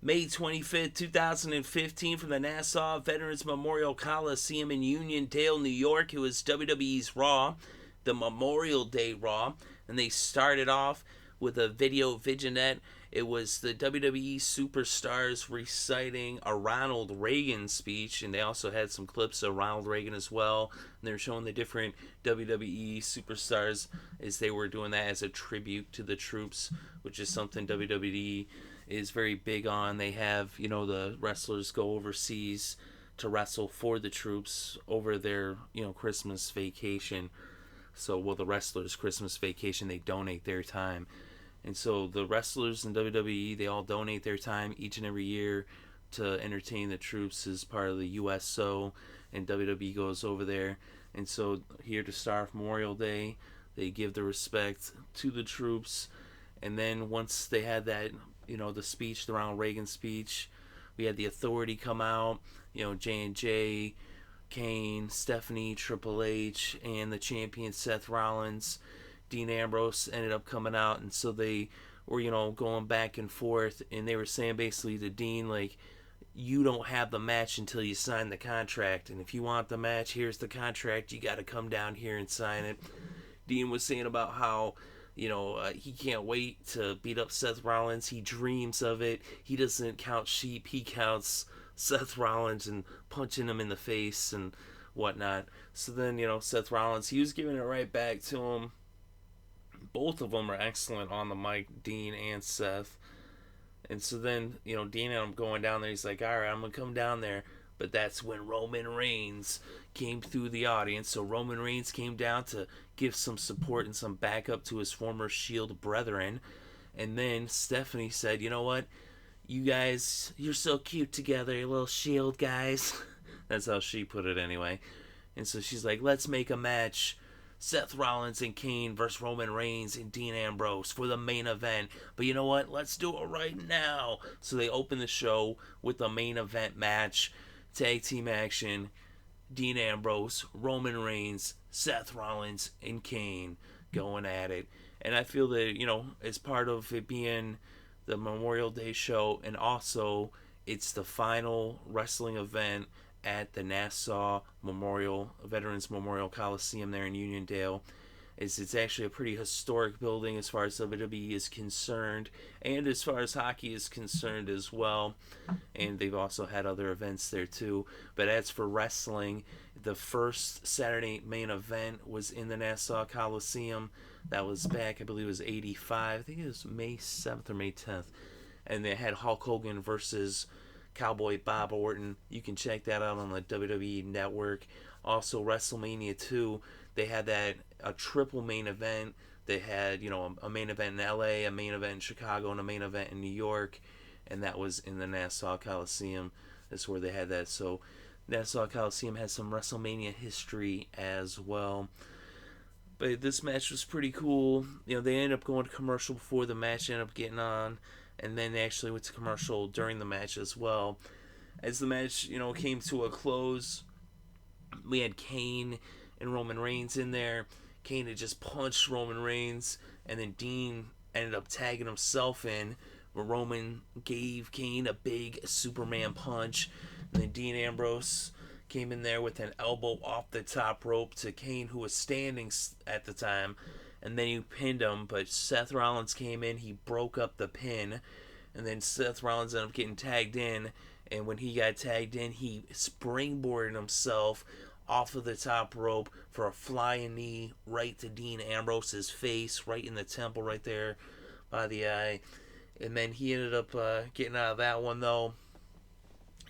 May 25th, 2015, from the Nassau Veterans Memorial Coliseum in Uniondale, New York. It was WWE's Raw, the Memorial Day Raw, and they started off with a video vignette. It was the WWE superstars reciting a Ronald Reagan speech, and they also had some clips of Ronald Reagan as well. And they were showing the different WWE superstars as they were doing that as a tribute to the troops, which is something WWE is very big on. They have, the wrestlers go overseas to wrestle for the troops over their, Christmas vacation. So, the wrestlers' Christmas vacation, they donate their time. And so the wrestlers in WWE, they all donate their time each and every year to entertain the troops as part of the USO, and WWE goes over there. And so here to start off Memorial Day, they give the respect to the troops. And then once they had that, the speech, the Ronald Reagan speech, we had the Authority come out, J&J, Kane, Stephanie, Triple H, and the champion Seth Rollins. Dean Ambrose ended up coming out, and so they were, going back and forth, and they were saying basically to Dean, like, you don't have the match until you sign the contract, and if you want the match, here's the contract, you got to come down here and sign it. Dean was saying about how, he can't wait to beat up Seth Rollins. He dreams of it. He doesn't count sheep. He counts Seth Rollins and punching him in the face and whatnot. So then, Seth Rollins, he was giving it right back to him. Both of them are excellent on the mic, Dean and Seth. And so then, Dean and I'm going down there. He's like, all right, I'm going to come down there. But that's when Roman Reigns came through the audience. So Roman Reigns came down to give some support and some backup to his former Shield brethren. And then Stephanie said, you know what? You guys, you're so cute together, you little Shield guys. That's how she put it anyway. And so she's like, let's make a match. Seth Rollins and Kane versus Roman Reigns and Dean Ambrose for the main event. But you know what? Let's do it right now. So they open the show with the main event match. Tag team action. Dean Ambrose, Roman Reigns, Seth Rollins, and Kane going at it. And I feel that, as part of it being the Memorial Day show, and also it's the final wrestling event at the Nassau Veterans Memorial Coliseum there in Uniondale. It's actually a pretty historic building as far as WWE is concerned, and as far as hockey is concerned as well. And they've also had other events there too. But as for wrestling, the first Saturday main event was in the Nassau Coliseum. That was back, I believe it was 85. I think it was May 7th or May 10th. And they had Hulk Hogan versus Cowboy Bob Orton. You can check that out on the WWE Network. Also, WrestleMania 2, they had a triple main event. They had, a main event in LA, a main event in Chicago, and a main event in New York. And that was in the Nassau Coliseum. That's where they had that. So, Nassau Coliseum has some WrestleMania history as well. But this match was pretty cool. They ended up going to commercial before the match ended up getting on. And then they actually went to commercial during the match as well. As the match, came to a close, we had Kane and Roman Reigns in there. Kane had just punched Roman Reigns, and then Dean ended up tagging himself in, where Roman gave Kane a big Superman punch. And then Dean Ambrose came in there with an elbow off the top rope to Kane, who was standing at the time. And then he pinned him, but Seth Rollins came in, he broke up the pin, and then Seth Rollins ended up getting tagged in, and when he got tagged in, he springboarded himself off of the top rope for a flying knee right to Dean Ambrose's face, right in the temple right there by the eye. And then he ended up getting out of that one, though.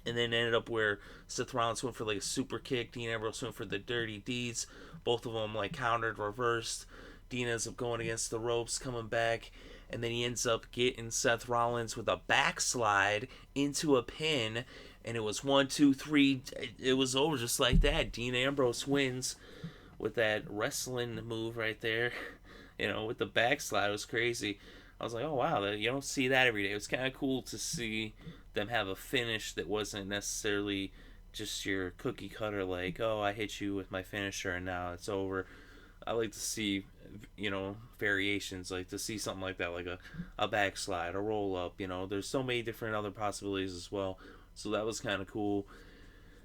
And then ended up where Seth Rollins went for like a super kick, Dean Ambrose went for the dirty deeds. Both of them countered, reversed. Dean ends up going against the ropes, coming back, and then he ends up getting Seth Rollins with a backslide into a pin, and it was 1, 2, 3. It was over just like that. Dean Ambrose wins with that wrestling move right there, with the backslide. It was crazy. I was like, oh wow, you don't see that every day. It was kind of cool to see them have a finish that wasn't necessarily just your cookie cutter, like, oh, I hit you with my finisher and now it's over. I like to see, variations, like to see something like that, like a backslide, a roll up. There's so many different other possibilities as well. So that was kind of cool.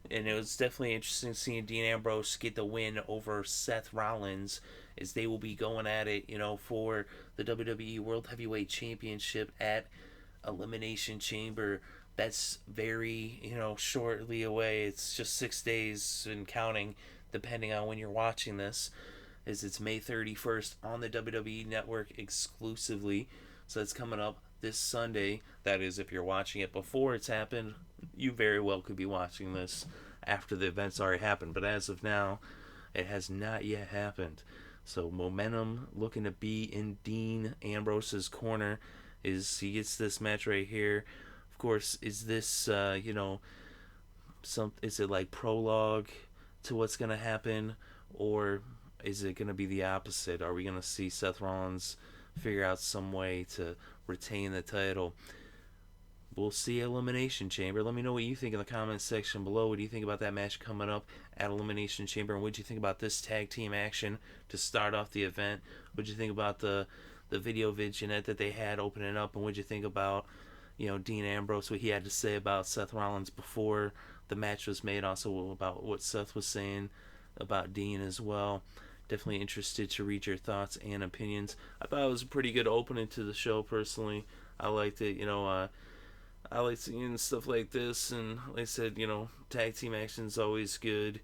And it was definitely interesting seeing Dean Ambrose get the win over Seth Rollins, as they will be going at it, for the WWE World Heavyweight Championship at Elimination Chamber. That's very, shortly away. It's just 6 days and counting, depending on when you're watching this, as it's May 31st on the WWE Network exclusively. So that's coming up this Sunday. That is, if you're watching it before it's happened, you very well could be watching this after the event's already happened. But as of now, it has not yet happened. So momentum looking to be in Dean Ambrose's corner, is he gets this match right here. Of course, is this is it like prologue to what's gonna happen, or is it gonna be the opposite? Are we gonna see Seth Rollins figure out some way to retain the title? We'll see Elimination Chamber. Let me know what you think in the comments section below. What do you think about that match coming up at Elimination Chamber? And what do you think about this tag team action to start off the event? What do you think about the video vignette that they had opening up? And what do you think about, Dean Ambrose, what he had to say about Seth Rollins before the match was made? Also about what Seth was saying about Dean as well. Definitely interested to read your thoughts and opinions. I thought it was a pretty good opening to the show, personally. I liked it. I like seeing stuff like this, and like I said, tag team action is always good,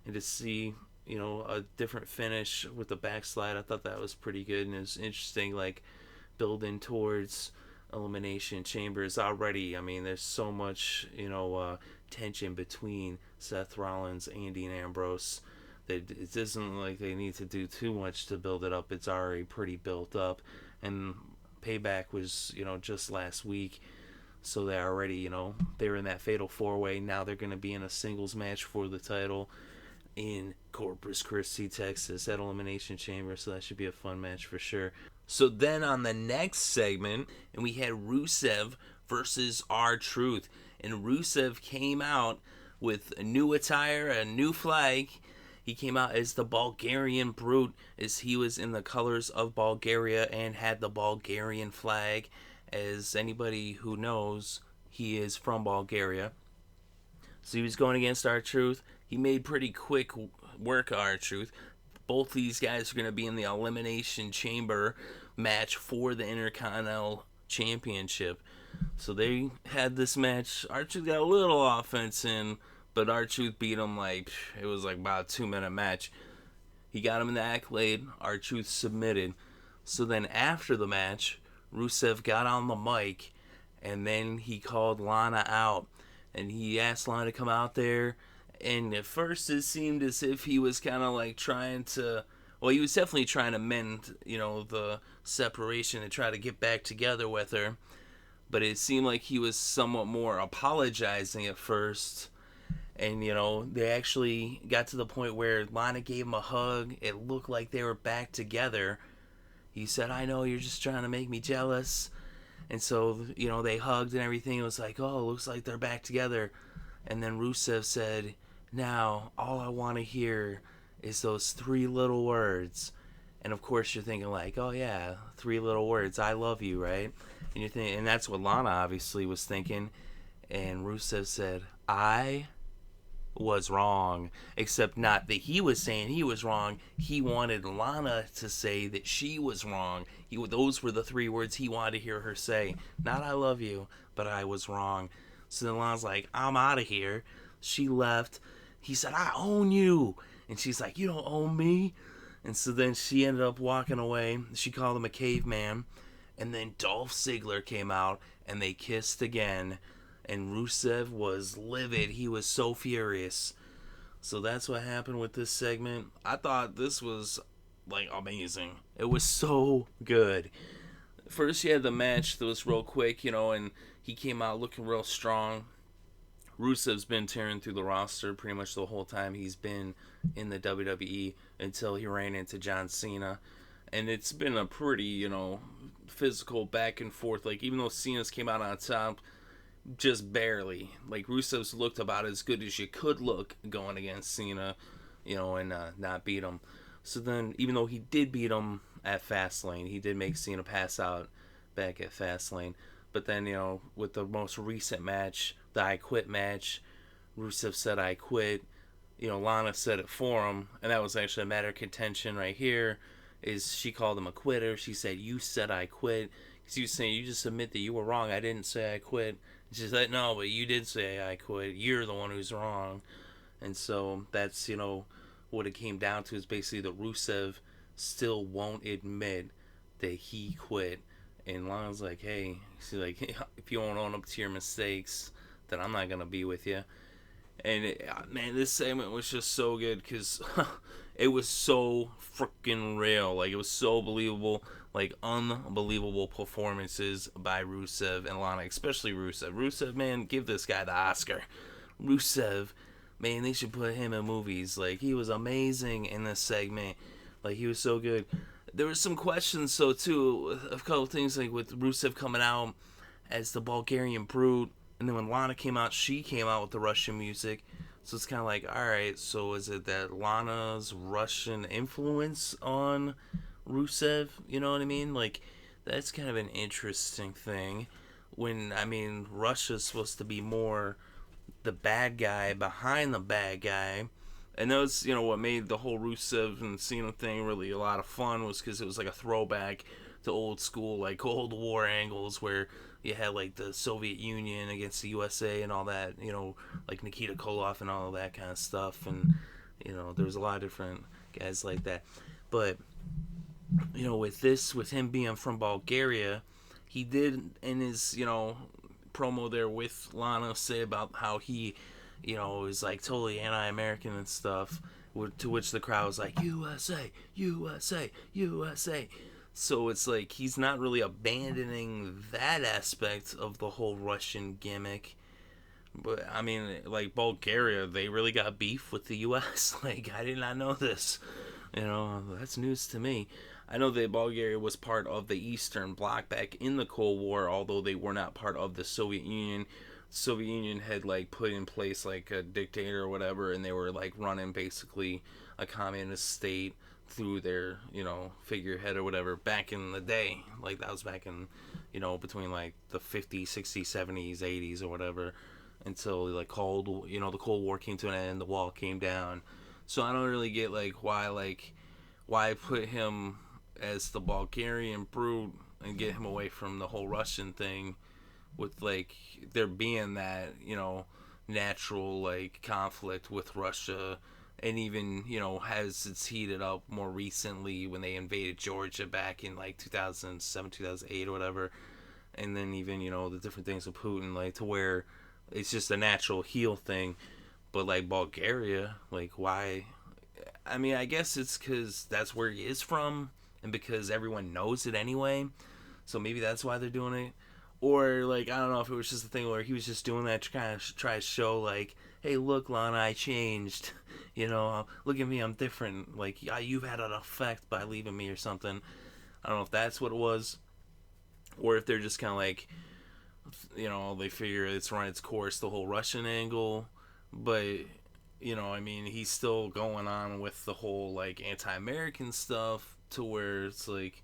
and to see, a different finish with the backslide, I thought that was pretty good, and it was interesting, like, building towards Elimination Chambers already. I mean, there's so much, tension between Seth Rollins and Dean Ambrose that it doesn't like they need to do too much to build it up. It's already pretty built up, and Payback was, just last week. So they're already, they were in that fatal 4-way. Now they're going to be in a singles match for the title in Corpus Christi, Texas, at Elimination Chamber. So that should be a fun match for sure. So then on the next segment, and we had Rusev versus RTruth. And Rusev came out with a new attire, a new flag. He came out as the Bulgarian Brute, as he was in the colors of Bulgaria and had the Bulgarian flag. As anybody who knows, he is from Bulgaria. So he was going against RTruth. He made pretty quick work of RTruth. Both these guys are going to be in the Elimination Chamber match for the Intercontinental Championship. So they had this match. RTruth got a little offense in, but RTruth beat him it was about a 2-minute match. He got him in the accolade. RTruth submitted. So then after the match, Rusev got on the mic, and then he called Lana out, and he asked Lana to come out there, and at first it seemed as if he was kind of trying to, well, he was definitely trying to mend, the separation and try to get back together with her, but it seemed like he was somewhat more apologizing at first, and, they actually got to the point where Lana gave him a hug. It looked like they were back together. He said, I know you're just trying to make me jealous. And so, they hugged and everything. It was like, oh, it looks like they're back together. And then Rusev said, now, all I want to hear is those 3 little words. And of course, you're thinking oh, yeah, 3 little words. I love you, right? And you're thinking, and that's what Lana obviously was thinking. And Rusev said, I was wrong, except not that he was saying he was wrong. He wanted Lana to say that she was wrong. Those were the 3 words he wanted to hear her say. Not I love you, but I was wrong. So then Lana's like, I'm out of here. She left. He said, I own you. And she's like, you don't own me. And so then she ended up walking away. She called him a caveman. And then Dolph Ziggler came out, and they kissed again. And Rusev was livid. He was so furious. So that's what happened with this segment. I thought this was, amazing. It was so good. First, you had the match that was real quick, and he came out looking real strong. Rusev's been tearing through the roster pretty much the whole time he's been in the WWE until he ran into John Cena. And it's been a pretty, physical back and forth. Even though Cena's came out on top, just barely. Rusev's looked about as good as you could look going against Cena, and not beat him. So then, even though he did beat him at Fastlane, he did make Cena pass out back at Fastlane. But then, with the most recent match, the I Quit match, Rusev said I quit. Lana said it for him, and that was actually a matter of contention right here. Is she called him a quitter? She said, "You said I quit." Because he was saying, "You just admit that you were wrong. I didn't say I quit." And she said, "No, but you did say I quit. You're the one who's wrong." And so that's what it came down to, is basically that Rusev still won't admit that he quit. And Lana's like, "Hey," she's like, "if you won't own up to your mistakes, then I'm not gonna be with you." And man, this segment was just so good because it was so freaking real. Like, it was so believable. Like, unbelievable performances by Rusev and Lana, especially Rusev. Rusev, man, give this guy the Oscar. Rusev, man, they should put him in movies. Like, he was amazing in this segment. Like, he was so good. There were some questions, so too, a couple things, like with Rusev coming out as the Bulgarian Brute. And then when Lana came out, she came out with the Russian music. So it's kind of like, alright, so is it that Lana's Russian influence on Rusev? You know what I mean? Like, that's kind of an interesting thing. When, Russia's supposed to be more the bad guy behind the bad guy. And that was, what made the whole Rusev and Cena thing really a lot of fun, was because it was like a throwback to old school, like, Cold War angles where you had, like, the Soviet Union against the USA and all that, like Nikita Koloff and all of that kind of stuff. And, there was a lot of different guys like that. But, with him being from Bulgaria, he did, in his, promo there with Lana, say about how he, is, like, totally anti-American and stuff, to which the crowd was like, USA, USA, USA. So it's like he's not really abandoning that aspect of the whole Russian gimmick. But, like, Bulgaria, they really got beef with the U.S. Like, I did not know this. That's news to me. I know that Bulgaria was part of the Eastern Bloc back in the Cold War, although they were not part of the Soviet Union. The Soviet Union had, like, put in place, like, a dictator or whatever, and they were, like, running basically a communist state through their, figurehead or whatever back in the day. Like, that was back in, between, like, the 50s, 60s, 70s, 80s or whatever, until, like, the Cold War came to an end, the wall came down. So I don't really get, like, why put him as the Bulgarian Brute and get him away from the whole Russian thing, with, like, there being that, natural, like, conflict with Russia. And even, has it's heated up more recently when they invaded Georgia back in, like, 2007, 2008 or whatever. And then even, the different things with Putin, like, to where it's just a natural heel thing. But, like, Bulgaria, like, why? I guess it's because that's where he is from, and because everyone knows it anyway. So maybe that's why they're doing it. Or, like, I don't know if it was just a thing where he was just doing that to kind of try to show, like, hey, look, Lana, I changed. Look at me, I'm different. Like, you've had an effect by leaving me or something. I don't know if that's what it was. Or if they're just kind of like, they figure it's run its course, the whole Russian angle. But, he's still going on with the whole, like, anti-American stuff, to where it's like,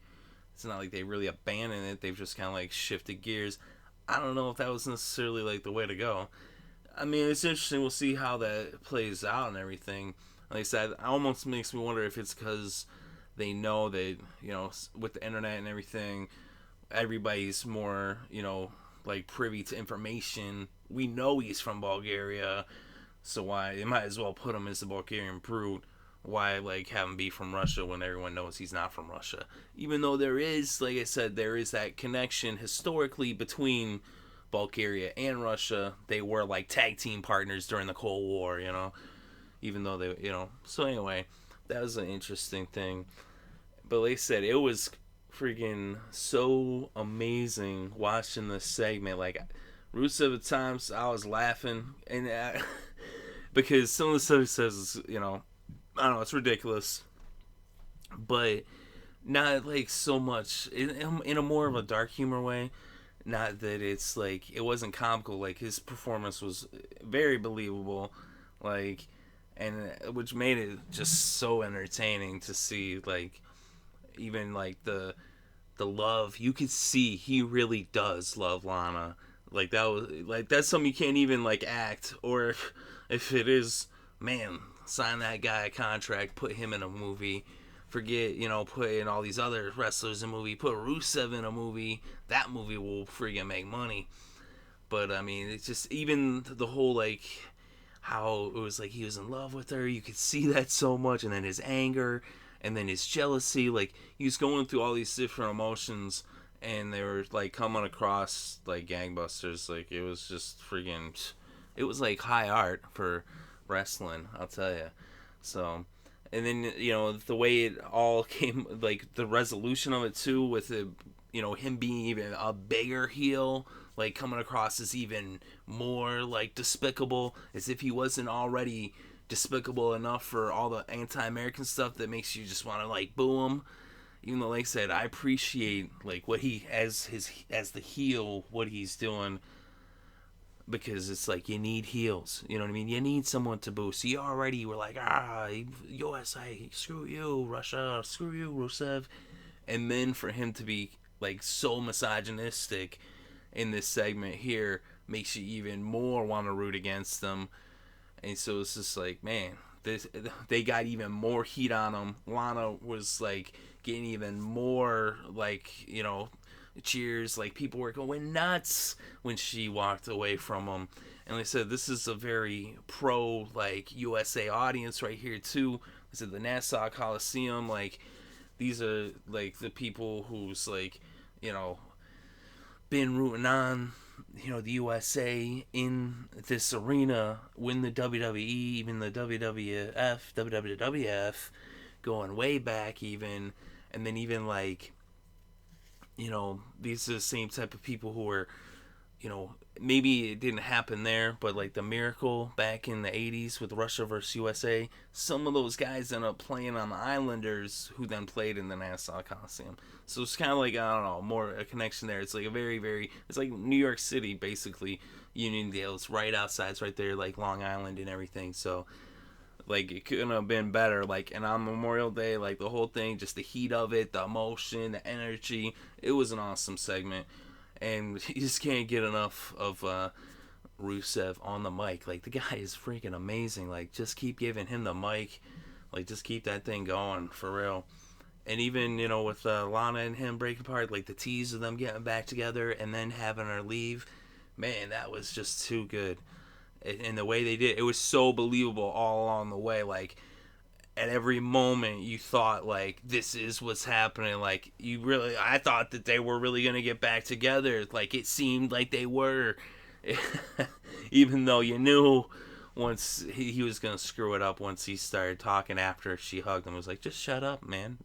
it's not like they really abandoned it. They've just kind of, like, shifted gears. I don't know if that was necessarily, like, the way to go. It's interesting. We'll see how that plays out and everything. Like I said, it almost makes me wonder if it's because they know that, with the internet and everything, everybody's more, like, privy to information. We know he's from Bulgaria, so why, they might as well put him as the Bulgarian Brute. Why, like, have him be from Russia when everyone knows he's not from Russia? Even though there is, like I said, there is that connection historically between Bulgaria and Russia. They were, like, tag team partners during the Cold War, even though they, so anyway, that was an interesting thing. But like I said, it was freaking so amazing watching this segment. Like, Rusev, at times I was laughing, and because some of the stuff he says is, I don't know, it's ridiculous, but not, like, so much in a more of a dark humor way. Not that it's, like, it wasn't comical. Like, his performance was very believable. Like, and which made it just so entertaining to see, like, even like the love. You could see he really does love Lana. Like, that was like, that's something you can't even like act, or if it is, man, sign that guy a contract, put him in a movie. Forget, putting all these other wrestlers in a movie. Put Rusev in a movie. That movie will friggin' make money. But I mean, it's just, even the whole, like, how it was like he was in love with her. You could see that so much, and then his anger, and then his jealousy. Like, he was going through all these different emotions, and they were like coming across like gangbusters. Like, it was just freaking. It was like high art for wrestling, I'll tell you. So, and then the way it all came, like the resolution of it too, with it, him being even a bigger heel, like coming across as even more like despicable, as if he wasn't already despicable enough for all the anti-American stuff that makes you just want to like boo him. Even though, like I said, I appreciate like what he, as the heel, what he's doing, because it's like you need heels. You know what I mean? You need someone to boo. So you already were like, USA, screw you, Russia, screw you, Rusev. And then for him to be like so misogynistic in this segment here makes you even more want to root against them. And so it's just like, man, they got even more heat on them. Lana was like getting even more like, cheers. Like, people were going nuts when she walked away from them. And like I said, this is a very pro like USA audience right here too. This is the Nassau Coliseum. Like, these are like the people who's like, been rooting on, the USA in this arena, win the WWE, even the WWF, going way back even. And then even like, these are the same type of people who are, maybe it didn't happen there, but like the Miracle back in the 80s with Russia versus USA, some of those guys ended up playing on the Islanders, who then played in the Nassau Coliseum. So it's kind of like, I don't know, more a connection there. It's like a very, very, it's like New York City, basically. Uniondale, it's right outside, it's right there, like Long Island and everything. So, like, it couldn't have been better. Like, and on Memorial Day, like, the whole thing, just the heat of it, the emotion, the energy, it was an awesome segment. And you just can't get enough of Rusev on the mic. Like, the guy is freaking amazing. Like, just keep giving him the mic. Like, just keep that thing going, for real. And even, with Lana and him breaking apart, like, the tease of them getting back together and then having her leave, man, that was just too good. And the way they did, it was so believable all along the way. Like, at every moment you thought, like, this is what's happening. Like, I thought that they were really gonna get back together. Like, it seemed like they were. Even though you knew once he was gonna screw it up once he started talking after she hugged him. It was like, just shut up, man.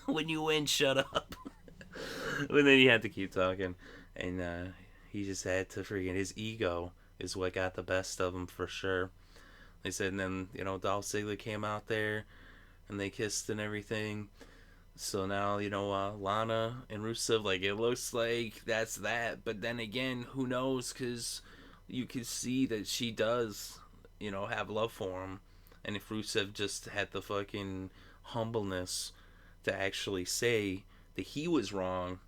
When you win, shut up. But then he had to keep talking, and he just had to freaking, his ego is what got the best of him for sure. They said, and then, Dolph Ziggler came out there, and they kissed and everything. So now, Lana and Rusev, like, it looks like that's that. But then again, who knows? Because you can see that she does, have love for him. And if Rusev just had the fucking humbleness to actually say that he was wrong,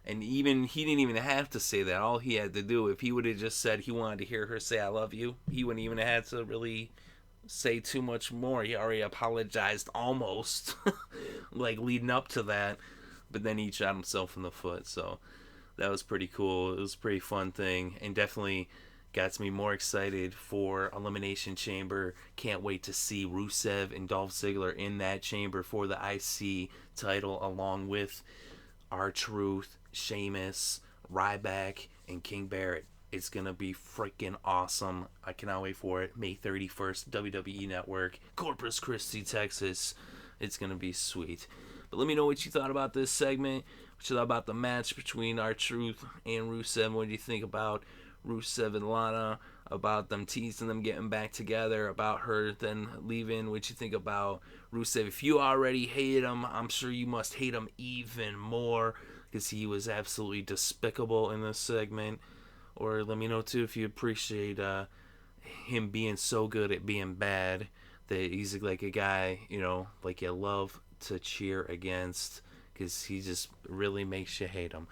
and even he didn't even have to say that. All he had to do, if he would have just said he wanted to hear her say "I love you," he wouldn't even have had to really say too much more. He already apologized almost, like, leading up to that. But then he shot himself in the foot. So that was pretty cool. It was a pretty fun thing, and definitely got me more excited for Elimination Chamber. Can't wait to see Rusev and Dolph Ziggler in that chamber for the IC title, along with RTruth, Sheamus, Ryback, and King Barrett. It's going to be freaking awesome. I cannot wait for it. May 31st, WWE Network, Corpus Christi, Texas. It's going to be sweet. But let me know what you thought about this segment. What you thought about the match between RTruth and Rusev. What do you think about Rusev and Lana? About them teasing them getting back together? About her then leaving? What you think about Rusev? If you already hated him, I'm sure you must hate him even more, because he was absolutely despicable in this segment. Or let me know too if you appreciate him being so good at being bad. that he's like a guy, like you love to cheer against because he just really makes you hate him.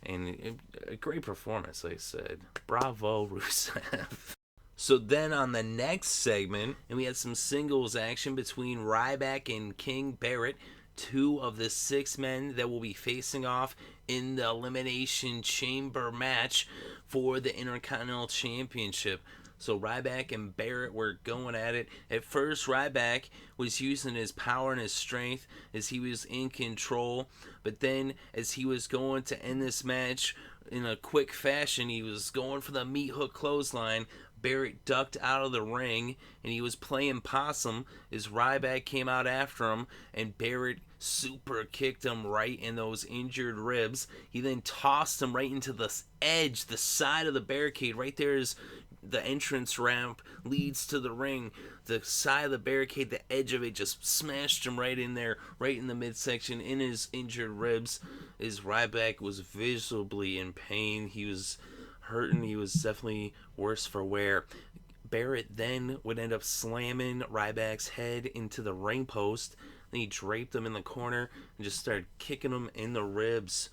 And a great performance, like I said. Bravo, Rusev. So then on the next segment, and we had some singles action between Ryback and King Barrett, 2 of the 6 men that will be facing off in the Elimination Chamber match for the Intercontinental Championship. So Ryback and Barrett were going at it. At first, Ryback was using his power and his strength as he was in control. But then, as he was going to end this match in a quick fashion, he was going for the meat hook clothesline. Barrett ducked out of the ring, and he was playing possum as Ryback came out after him, and Barrett super kicked him right in those injured ribs. He then tossed him right into the edge, the side of the barricade. Right there is the entrance ramp, leads to the ring. The side of the barricade, the edge of it, just smashed him right in there, right in the midsection, in his injured ribs. As Ryback was visibly in pain. He was hurting. He was definitely worse for wear. Barrett then would end up slamming Ryback's head into the ring post. Then he draped him in the corner and just started kicking him in the ribs.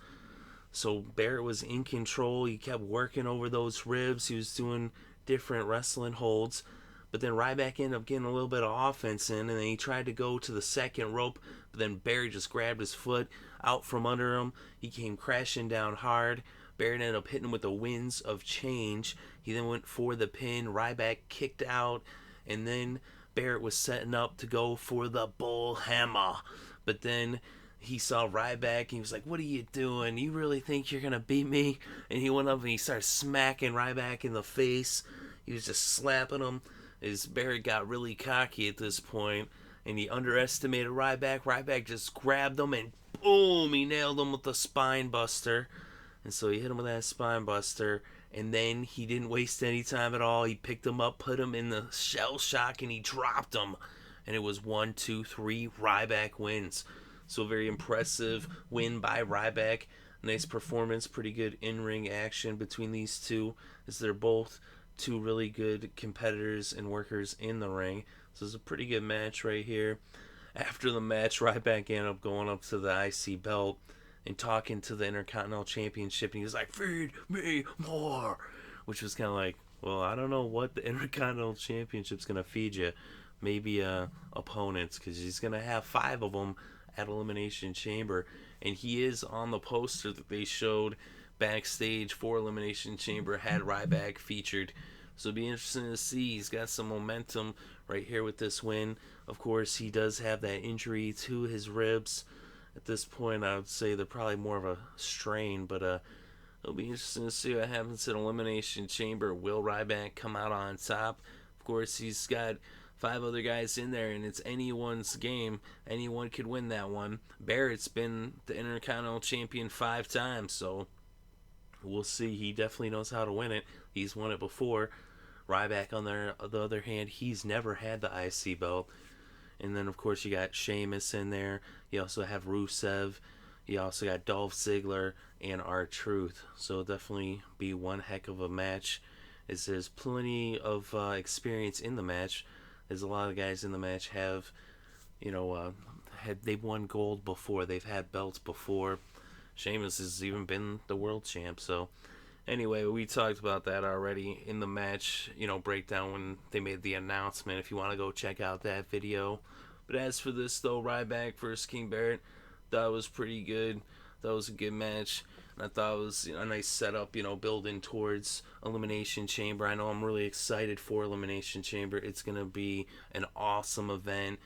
So Barrett was in control. He kept working over those ribs. He was doing different wrestling holds. But then Ryback ended up getting a little bit of offense in, and then he tried to go to the second rope, but then Barrett just grabbed his foot out from under him. He came crashing down hard. Barrett ended up hitting him with the winds of change. He then went for the pin. Ryback kicked out, and then Barrett was setting up to go for the bull hammer. But then he saw Ryback, and he was like, "What are you doing? You really think you're going to beat me?" And he went up and he started smacking Ryback in the face. He was just slapping him. As Barrett got really cocky at this point, and he underestimated Ryback. Ryback just grabbed him, and boom, he nailed him with the spine buster. And so he hit him with that spine buster, and then he didn't waste any time at all. He picked him up, put him in the shell shock, and he dropped him. And it was 1, 2, 3, Ryback wins. So a very impressive win by Ryback. Nice performance, pretty good in-ring action between these two, as they're both 2 really good competitors and workers in the ring. So it's a pretty good match right here. After the match, Ryback ended up going up to the IC belt and talking to the Intercontinental Championship, and he was like, "Feed me more," which was kind of like, well, I don't know what the Intercontinental Championship's going to feed you. Maybe opponents, because he's going to have 5 of them at Elimination Chamber, and he is on the poster that they showed backstage for Elimination Chamber, had Ryback featured. So it'll be interesting to see. He's got some momentum right here with this win. Of course, he does have that injury to his ribs. At this point, I would say they're probably more of a strain, but it'll be interesting to see what happens at Elimination Chamber. Will Ryback come out on top? Of course, he's got 5 other guys in there, and it's anyone's game. Anyone could win that one. Barrett's been the Intercontinental Champion 5 times, so we'll see. He definitely knows how to win it. He's won it before. Ryback, on the other hand, he's never had the IC belt. And then, of course, you got Sheamus in there. You also have Rusev. You also got Dolph Ziggler and RTruth. So it'll definitely be one heck of a match, as there's plenty of experience in the match. As a lot of guys in the match have, they've won gold before. They've had belts before. Sheamus has even been the world champ. So anyway, we talked about that already in the match, breakdown when they made the announcement, if you want to go check out that video. But as for this, though, Ryback versus King Barrett, that was pretty good. That was a good match. And I thought it was a nice setup, building towards Elimination Chamber. I know I'm really excited for Elimination Chamber. It's going to be an awesome event.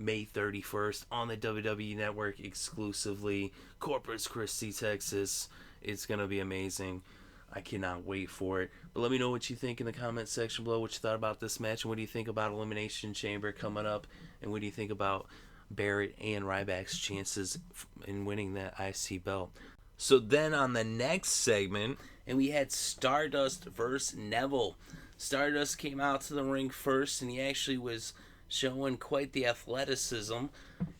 May 31st on the WWE Network exclusively. Corpus Christi, Texas. It's going to be amazing. I cannot wait for it. But let me know what you think in the comment section below, what you thought about this match, and what do you think about Elimination Chamber coming up, and what do you think about Barrett and Ryback's chances in winning that IC belt. So then on the next segment, and we had Stardust versus Neville. Stardust came out to the ring first, and he actually was showing quite the athleticism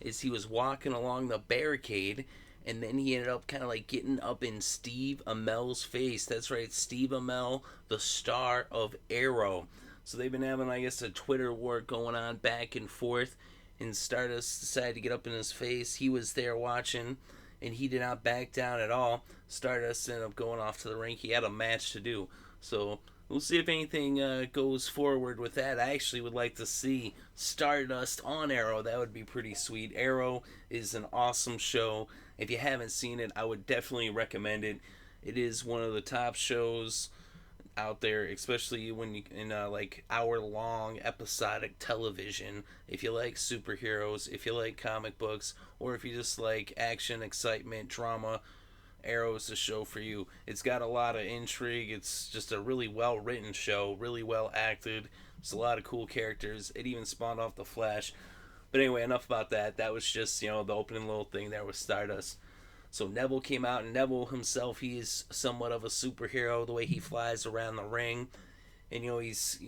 as he was walking along the barricade. And then he ended up kind of like getting up in Steve Amell's face. That's right, Steve Amell, the star of Arrow. So they've been having, I guess, a Twitter war going on back and forth. And Stardust decided to get up in his face. He was there watching, and he did not back down at all. Stardust ended up going off to the ring. He had a match to do. So we'll see if anything goes forward with that. I actually would like to see Stardust on Arrow. That would be pretty sweet. Arrow is an awesome show. If you haven't seen it, I would definitely recommend it. It is one of the top shows out there, especially when you in like hour-long episodic television. If you like superheroes, if you like comic books, or if you just like action, excitement, drama, Arrow is the show for you. It's got a lot of intrigue. It's just a really well-written show, really well acted. There's a lot of cool characters. It even spawned off The Flash. But anyway, enough about that. That was just, the opening little thing there with Stardust. So Neville came out, and Neville himself, he is somewhat of a superhero, the way he flies around the ring. And, he's,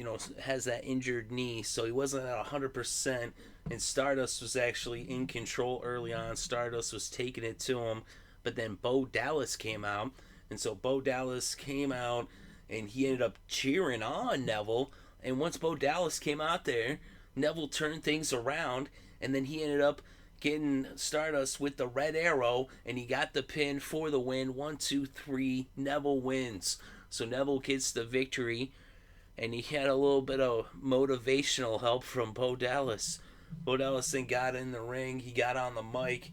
has that injured knee, so he wasn't at 100%. And Stardust was actually in control early on. Stardust was taking it to him. But then Bo Dallas came out. And so Bo Dallas came out, and he ended up cheering on Neville. And once Bo Dallas came out there, Neville turned things around, and then he ended up getting Stardust with the red arrow, and he got the pin for the win. 1, 2, 3, Neville wins. So Neville gets the victory, and he had a little bit of motivational help from Bo Dallas. Bo Dallas then got in the ring, he got on the mic,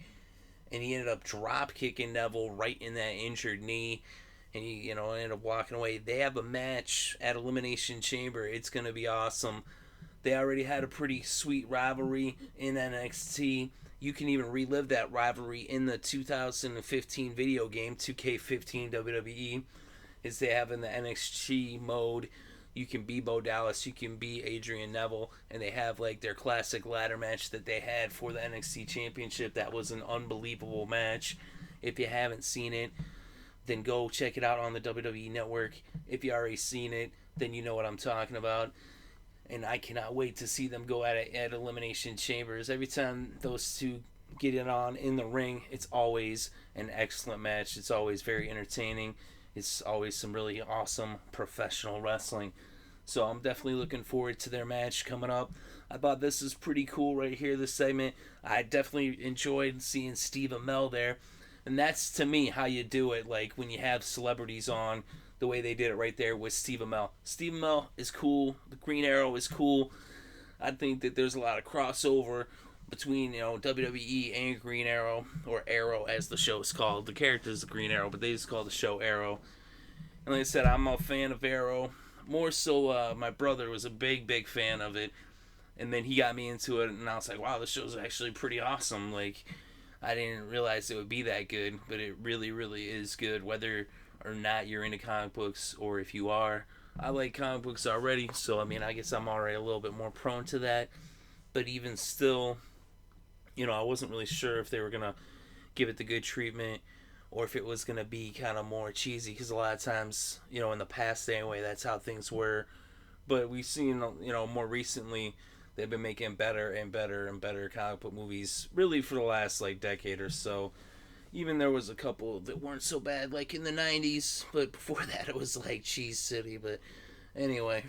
and he ended up drop kicking Neville right in that injured knee. And he, ended up walking away. They have a match at Elimination Chamber. It's going to be awesome. They already had a pretty sweet rivalry in NXT. You can even relive that rivalry in the 2015 video game, 2K15 WWE. Is they have in the NXT mode, you can be Bo Dallas, you can be Adrian Neville, and they have like their classic ladder match that they had for the NXT Championship. That was an unbelievable match. If you haven't seen it, then go check it out on the WWE Network. If you already seen it, then you know what I'm talking about. And I cannot wait to see them go at it at Elimination Chambers. Every time those two get it on in the ring, it's always an excellent match. It's always very entertaining. It's always some really awesome professional wrestling. So I'm definitely looking forward to their match coming up. I thought this is pretty cool right here, this segment. I definitely enjoyed seeing Steve Amell there. And that's, to me, how you do it. Like, when you have celebrities on, the way they did it right there with Steve Amell. Steve Amell is cool. The Green Arrow is cool. I think that there's a lot of crossover between, WWE and Green Arrow, or Arrow as the show is called. The character is the Green Arrow, but they just call the show Arrow. And like I said, I'm a fan of Arrow. More so, my brother was a big fan of it. And then he got me into it, and I was like, wow, this show's actually pretty awesome. Like, I didn't realize it would be that good, but it really, really is good, whether or not you're into comic books, or if you are. I like comic books already, so I guess I'm already a little bit more prone to that. But even still, I wasn't really sure if they were gonna give it the good treatment, or if it was gonna be kind of more cheesy, because a lot of times, in the past anyway, that's how things were. But we've seen, more recently, they've been making better and better and better comic book movies, really for the last decade or so. Even there was a couple that weren't so bad, like in the 90s, but before that it was like Cheese City. But anyway,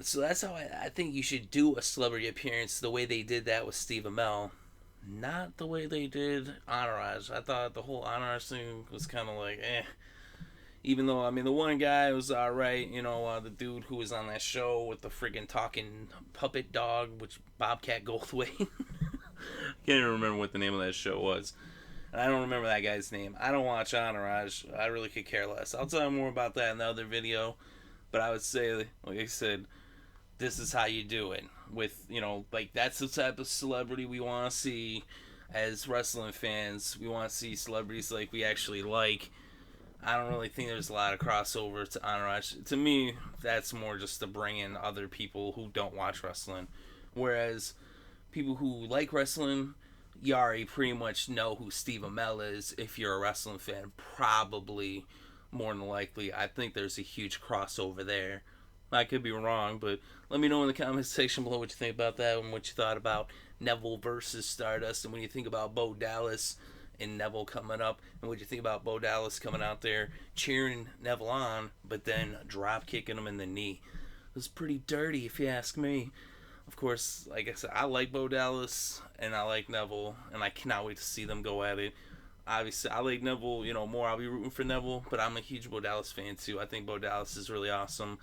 so that's how I think you should do a celebrity appearance, the way they did that with Steve Amell. Not the way they did Entourage. I thought the whole Entourage thing was kind of like, eh. Even though, the one guy was alright, the dude who was on that show with the friggin' talking puppet dog, which Bobcat Goldthwait. Can't even remember what the name of that show was. And I don't remember that guy's name. I don't watch Entourage. I really could care less. I'll tell you more about that in the other video. But I would say, like I said, this is how you do it. With, that's the type of celebrity we want to see as wrestling fans. We want to see celebrities like we actually like. I don't really think there's a lot of crossover to Entourage. To me, that's more just to bring in other people who don't watch wrestling. Whereas people who like wrestling, you already pretty much know who Steve Amell is. If you're a wrestling fan, probably, more than likely, I think there's a huge crossover there. I could be wrong, but let me know in the comments section below what you think about that, and what you thought about Neville versus Stardust, and when you think about Bo Dallas and Neville coming up, and what you think about Bo Dallas coming out there cheering Neville on, but then drop kicking him in the knee. was pretty dirty, if you ask me. Of course, like I said, I like Bo Dallas and I like Neville, and I cannot wait to see them go at it. Obviously, I like Neville, more. I'll be rooting for Neville, but I'm a huge Bo Dallas fan too. I think Bo Dallas is really awesome.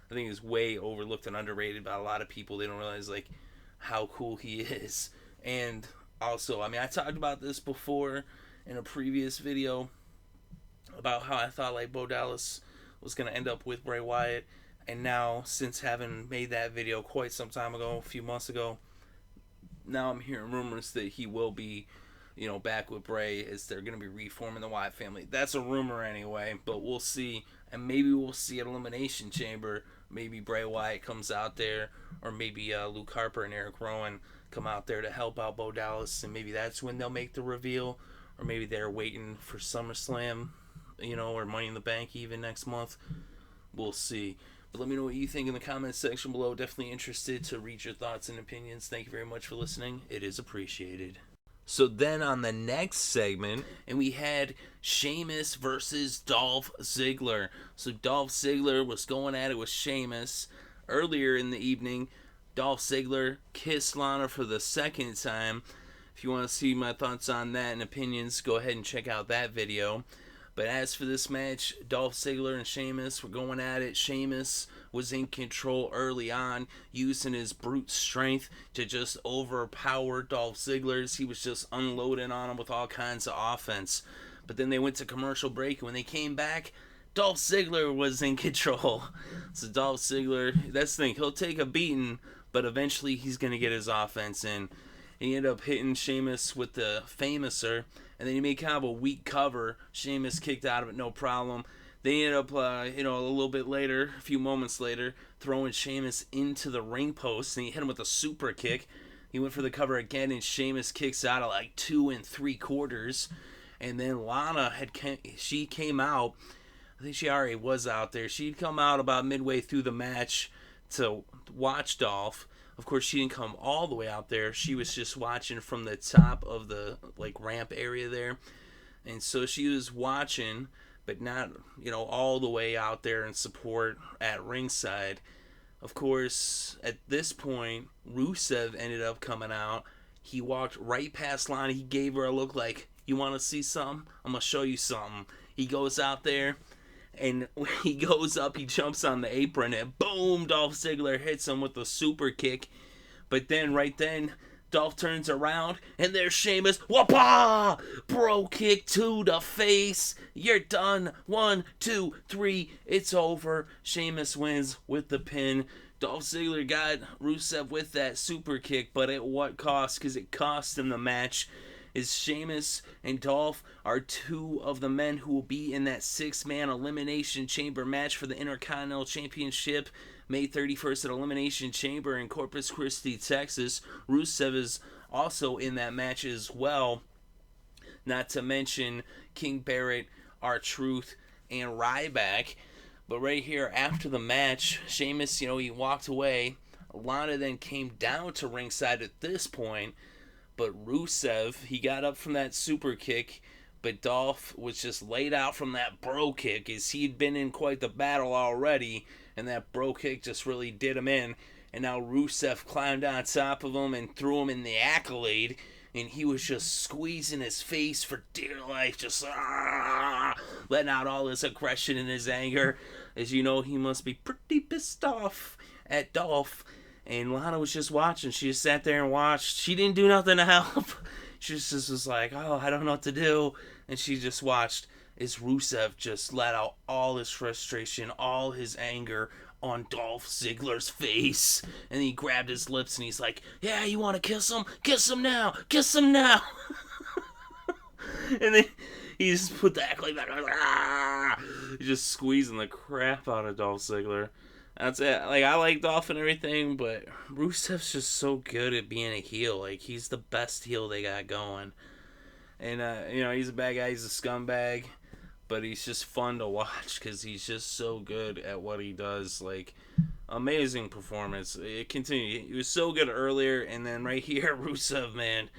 I think he's way overlooked and underrated by a lot of people. They don't realize like how cool he is. And also, I talked about this before in a previous video about how I thought like Bo Dallas was gonna end up with Bray Wyatt, and now since having made that video quite some time ago, a few months ago, now I'm hearing rumors that he will be, back with Bray, as they're gonna be reforming the Wyatt family. That's a rumor anyway, but we'll see, and maybe we'll see at Elimination Chamber. Maybe Bray Wyatt comes out there, or maybe Luke Harper and Eric Rowan come out there to help out Bo Dallas, and maybe that's when they'll make the reveal, or maybe they're waiting for SummerSlam, or Money in the Bank even next month. We'll see. But let me know what you think in the comments section below. Definitely interested to read your thoughts and opinions. Thank you very much for listening. It is appreciated. So then on the next segment, and we had Sheamus versus Dolph Ziggler. So Dolph Ziggler was going at it with Sheamus. Earlier in the evening, Dolph Ziggler kissed Lana for the second time. If you want to see my thoughts on that and opinions, go ahead and check out that video. But as for this match, Dolph Ziggler and Sheamus were going at it. Sheamus was in control early on, using his brute strength to just overpower Dolph Ziggler. He was just unloading on him with all kinds of offense. But then they went to commercial break, and when they came back, Dolph Ziggler was in control. So Dolph Ziggler, that's the thing, he'll take a beating, but eventually he's going to get his offense in. He ended up hitting Sheamus with the Famouser, and then he made kind of a weak cover. Sheamus kicked out of it, no problem. They ended up, a little bit later, a few moments later, throwing Sheamus into the ring post, and he hit him with a super kick. He went for the cover again, and Sheamus kicks out at like 2 3/4. And then Lana she came out. I think she already was out there. She'd come out about midway through the match to watch Dolph. Of course, she didn't come all the way out there. She was just watching from the top of the ramp area there. And so she was watching, but not, all the way out there in support at ringside. Of course, at this point, Rusev ended up coming out. He walked right past Lana. He gave her a look like, you want to see something? I'm going to show you something. He goes out there, and when he goes up, he jumps on the apron, and boom, Dolph Ziggler hits him with a super kick. But then, right then, Dolph turns around, and there's Sheamus. Whoopah! Bro kick to the face. You're done. 1, 2, 3. It's over. Sheamus wins with the pin. Dolph Ziggler got Rusev with that super kick, but at what cost? Because it cost him the match. Is Sheamus and Dolph are two of the men who will be in that 6-man Elimination Chamber match for the Intercontinental Championship May 31st at Elimination Chamber in Corpus Christi, Texas. Rusev is also in that match as well. Not to mention King Barrett, RTruth, and Ryback. But right here after the match, Sheamus, he walked away. Lana then came down to ringside at this point. But Rusev, he got up from that super kick, but Dolph was just laid out from that bro kick, as he'd been in quite the battle already, and that bro kick just really did him in. And now Rusev climbed on top of him and threw him in the accolade, and he was just squeezing his face for dear life, just letting out all his aggression and his anger. As you know, he must be pretty pissed off at Dolph. And Lana was just watching. She just sat there and watched. She didn't do nothing to help. She just was like, oh, I don't know what to do. And she just watched as Rusev just let out all his frustration, all his anger on Dolph Ziggler's face. And he grabbed his lips and he's like, yeah, you want to kiss him? Kiss him now. Kiss him now. And then he just put the accolade back on. He's just squeezing the crap out of Dolph Ziggler. That's it. I like Dolph and everything, but Rusev's just so good at being a heel. He's the best heel they got going. And, he's a bad guy. He's a scumbag. But he's just fun to watch because he's just so good at what he does. Amazing performance. It continued. He was so good earlier, and then right here, Rusev, man,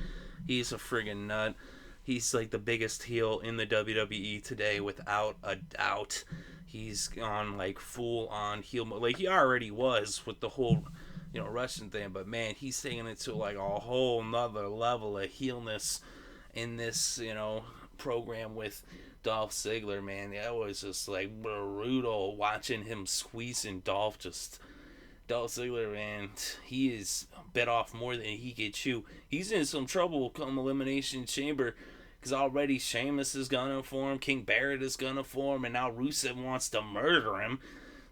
he's a friggin' nut. he's like the biggest heel in the WWE today without a doubt. He's on like full on heel mode. Like he already was with the whole, Russian thing, but man, he's taking it to like a whole nother level of heelness in this, program with Dolph Ziggler, man. That was just like brutal watching him squeezing Dolph Ziggler, man. He is bit off more than he could chew. He's in some trouble come Elimination Chamber because already Sheamus is gunning for him, King Barrett is gunning for him, and now Rusev wants to murder him.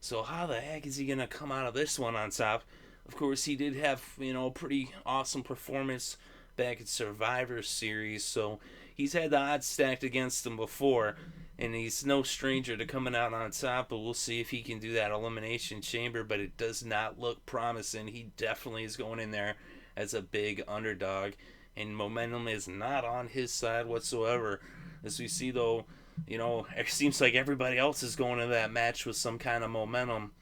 So how the heck is he going to come out of this one on top? Of course, he did have, a pretty awesome performance back at Survivor Series, so he's had the odds stacked against him before, and he's no stranger to coming out on top, but we'll see if he can do that Elimination Chamber, but it does not look promising. He definitely is going in there as a big underdog, and momentum is not on his side whatsoever. As we see, though, it seems like everybody else is going into that match with some kind of momentum,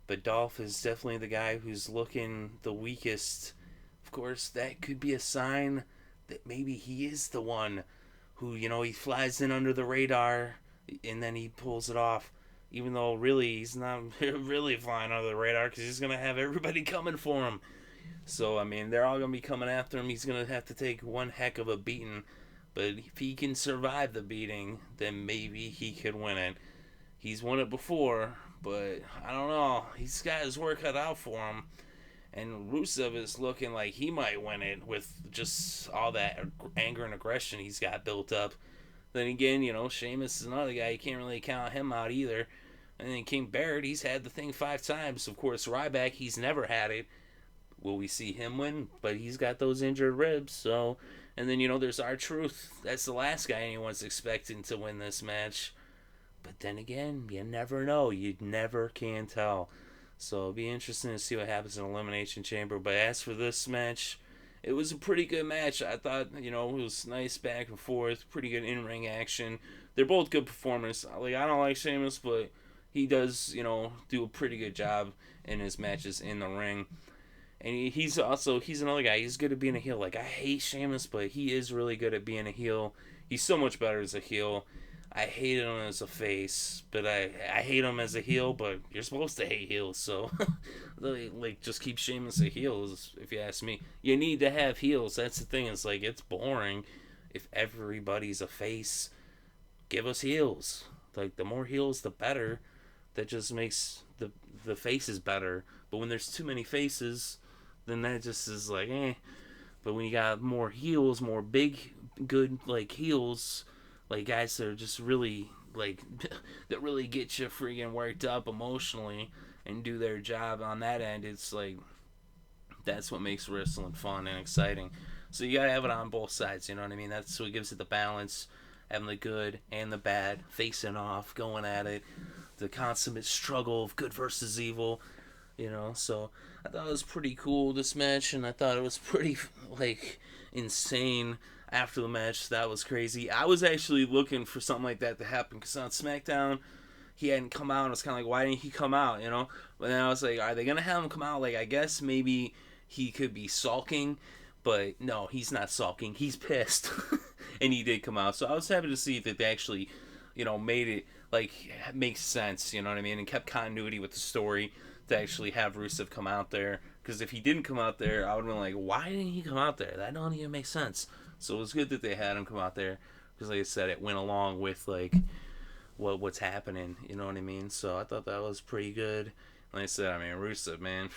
but Dolph is definitely the guy who's looking the weakest. Of course, that could be a sign that maybe he is the one who, he flies in under the radar and then he pulls it off. Even though really he's not really flying under the radar because he's going to have everybody coming for him. So, I mean, they're all going to be coming after him. He's going to have to take one heck of a beating. But if he can survive the beating, then maybe he could win it. He's won it before, but I don't know. He's got his work cut out for him. And Rusev is looking like he might win it with just all that anger and aggression he's got built up. Then again, Sheamus is another guy. You can't really count him out either. And then King Barrett, he's had the thing 5 times. Of course, Ryback, he's never had it. Will we see him win? But he's got those injured ribs. So, and then, there's RTruth. That's the last guy anyone's expecting to win this match. But then again, you never know. You never can tell. So it'll be interesting to see what happens in Elimination Chamber. But as for this match, it was a pretty good match. I thought, it was nice back and forth, pretty good in-ring action. They're both good performers. Like, I don't like Sheamus, but he does, do a pretty good job in his matches in the ring. And he's another guy. He's good at being a heel. Like, I hate Sheamus, but he is really good at being a heel. He's so much better as a heel. I hate him as a face, but I hate him as a heel, but you're supposed to hate heels, so just keep Sheamus a heel, if you ask me. You need to have heels. That's the thing. It's like, it's boring if everybody's a face. Give us heels. Like, the more heels, the better. That just makes the faces better. But when there's too many faces, then that just is like, eh. But when you got more heels, more big, good, like, heels, like guys that are just really, like, that really get you freaking worked up emotionally and do their job on that end, it's like, that's what makes wrestling fun and exciting. So you gotta have it on both sides, you know what I mean? That's what gives it the balance, having the good and the bad, facing off, going at it, the consummate struggle of good versus evil, So I thought it was pretty cool, this match, and I thought it was pretty, like, insane. After the match, that was crazy. I was actually looking for something like that to happen because on SmackDown, he hadn't come out. I was kind of like, why didn't he come out, But then I was like, are they going to have him come out? Like, I guess maybe he could be sulking, but no, he's not sulking. He's pissed. And he did come out. So I was happy to see that they actually, made it, like, make sense, you know what I mean? And kept continuity with the story to actually have Rusev come out there. Because if he didn't come out there, I would have been like, why didn't he come out there? That don't even make sense. So it was good that they had him come out there because, like I said, it went along with, like, what's happening, you know what I mean? So I thought that was pretty good. Like I said, I mean, Rusev, man,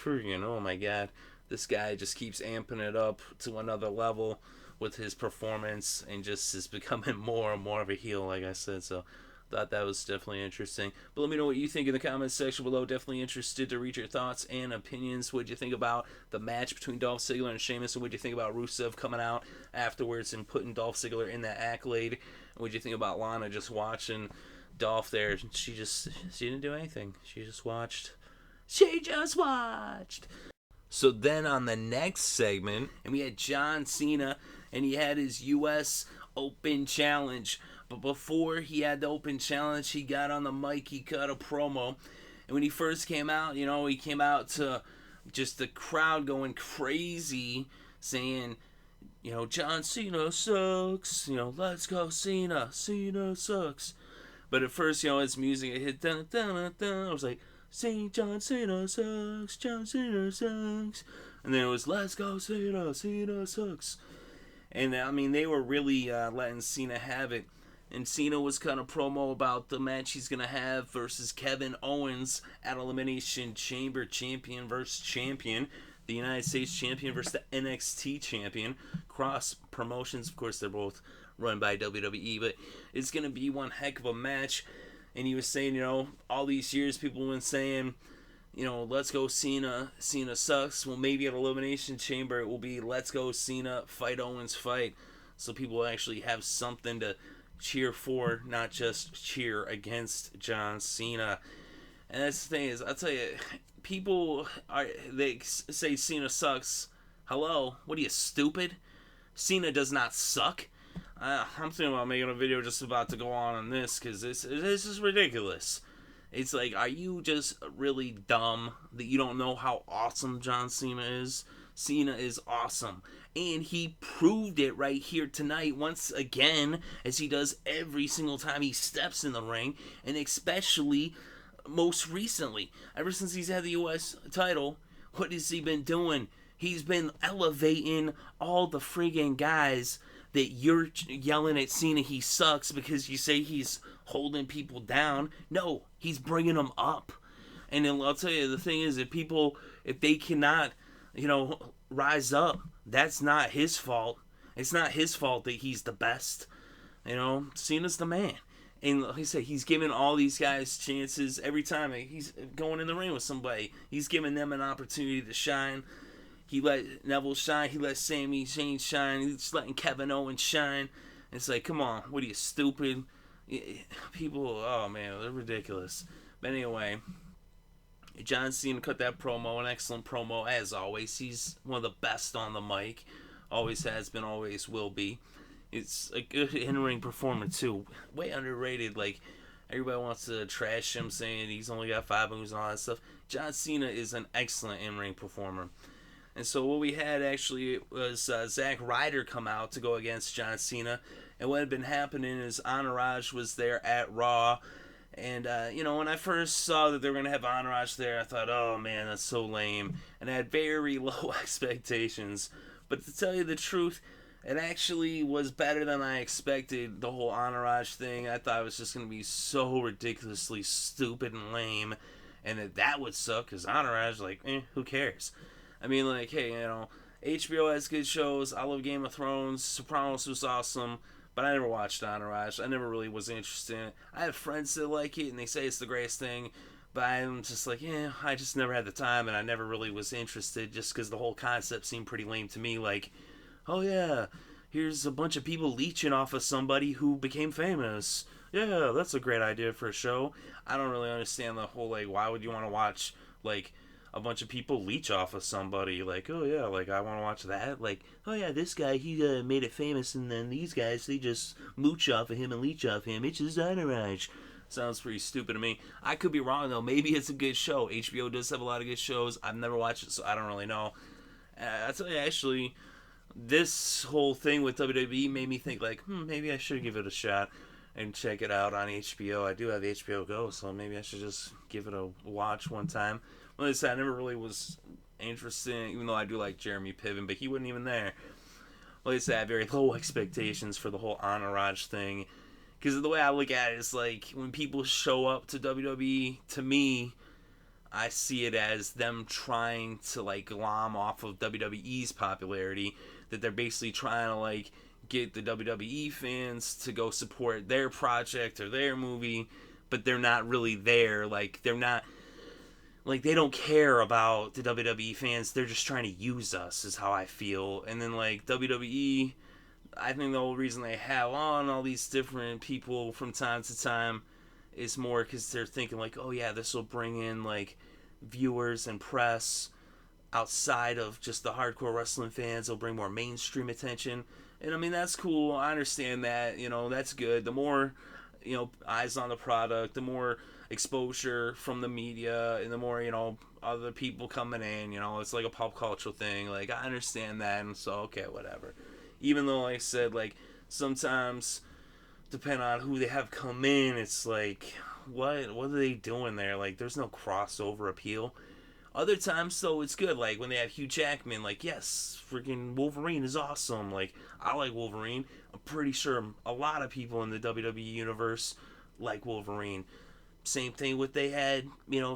oh my God. This guy just keeps amping it up to another level with his performance and just is becoming more and more of a heel, like I said. So thought that was definitely interesting. But let me know what you think in the comments section below. Definitely interested to read your thoughts and opinions. What did you think about the match between Dolph Ziggler and Sheamus? And what did you think about Rusev coming out afterwards and putting Dolph Ziggler in that accolade? And what did you think about Lana just watching Dolph there? She didn't do anything. She just watched. So then on the next segment, and we had John Cena, and he had his U.S. Open Challenge. But before he had the Open Challenge, he got on the mic, he cut a promo. And when he first came out, he came out to just the crowd going crazy, saying, John Cena sucks. Let's go Cena. Cena sucks. But at first, his music it hit dun dun dun dun. I was like, "See, John Cena sucks. John Cena sucks." And then it was, "Let's go Cena. Cena sucks." And I mean, they were really letting Cena have it. And Cena was kind of promo about the match he's gonna have versus Kevin Owens at Elimination Chamber, champion versus champion. The United States champion versus the NXT champion. Cross promotions, of course, they're both run by WWE, but it's going to be one heck of a match. And he was saying, all these years people have been saying, let's go Cena. Cena sucks. Well, maybe at Elimination Chamber it will be let's go Cena, fight Owens, fight. So people actually have something to cheer for, not just cheer against John Cena. And that's the thing is, I'll tell you, they say Cena sucks. Hello? What are you, stupid? Cena does not suck. I'm thinking about making a video just about to go on this, because this is ridiculous. It's like, are you just really dumb that you don't know how awesome John Cena is? Cena is awesome. And he proved it right here tonight once again, as he does every single time he steps in the ring, and especially most recently, ever since he's had the U.S. title, what has he been doing? He's been elevating all the friggin' guys that you're yelling at Cena he sucks because you say he's holding people down. No, he's bringing them up. And then I'll tell you, the thing is, if they cannot, rise up, that's not his fault. It's not his fault that he's the best. Cena's the man. And like I said, he's giving all these guys chances every time he's going in the ring with somebody. He's giving them an opportunity to shine. He let Neville shine. He let Sami Zayn shine. He's letting Kevin Owens shine. It's like, come on, what are you, stupid? People, oh man, they're ridiculous. But anyway, John Cena cut that promo, an excellent promo as always. He's one of the best on the mic. Always has been, always will be. It's a good in-ring performer too. Way underrated. Like, everybody wants to trash him, saying he's only got 5 moves and all that stuff. John Cena is an excellent in-ring performer. And so what we had actually was Zack Ryder come out to go against John Cena. And what had been happening is Entourage was there at Raw. And, when I first saw that they were going to have Entourage there, I thought, oh man, that's so lame. And I had very low expectations. But to tell you the truth, it actually was better than I expected, the whole Entourage thing. I thought it was just going to be so ridiculously stupid and lame. And that would suck, because Entourage, who cares? I mean, hey, HBO has good shows. I love Game of Thrones. Sopranos was awesome. But I never watched Entourage. I never really was interested in it. I have friends that like it, and they say it's the greatest thing. But I'm just like, I just never had the time, and I never really was interested, just because the whole concept seemed pretty lame to me. Like, oh yeah, here's a bunch of people leeching off of somebody who became famous. Yeah, that's a great idea for a show. I don't really understand the whole, why would you want to watch, a bunch of people leech off of somebody? Oh yeah, I want to watch that. Oh yeah, this guy, he made it famous, and then these guys, they just mooch off of him and leech off him. It's just Entourage. Sounds pretty stupid to me. I could be wrong, though. Maybe it's a good show. HBO does have a lot of good shows. I've never watched it, so I don't really know. I'll tell you, actually, this whole thing with WWE made me think, maybe I should give it a shot and check it out on HBO. I do have HBO Go, so maybe I should just give it a watch one time. Like I said, I never really was interested, even though I do like Jeremy Piven, but he wasn't even there. Like I said, I have very low expectations for the whole Entourage thing. Because the way I look at it is, when people show up to WWE, to me, I see it as them trying to, glom off of WWE's popularity. That they're basically trying to, get the WWE fans to go support their project or their movie, but they're not really there. They're not... they don't care about the WWE fans. They're just trying to use us, is how I feel. And then, WWE, I think the whole reason they have on all these different people from time to time is more because they're thinking, oh yeah, this will bring in, viewers and press outside of just the hardcore wrestling fans. It'll bring more mainstream attention. And, I mean, that's cool. I understand that. That's good. The more, eyes on the product, the more exposure from the media, and the more, other people coming in, it's like a pop culture thing. I understand that, and so, okay, whatever. Even though, like I said, like, sometimes, depending on who they have come in, it's like, what are they doing there? Like, there's no crossover appeal. Other times, though, it's good. Like, when they have Hugh Jackman, like, yes, freaking Wolverine is awesome. Like, I like Wolverine. I'm pretty sure a lot of people in the WWE universe like Wolverine. Same thing with they had,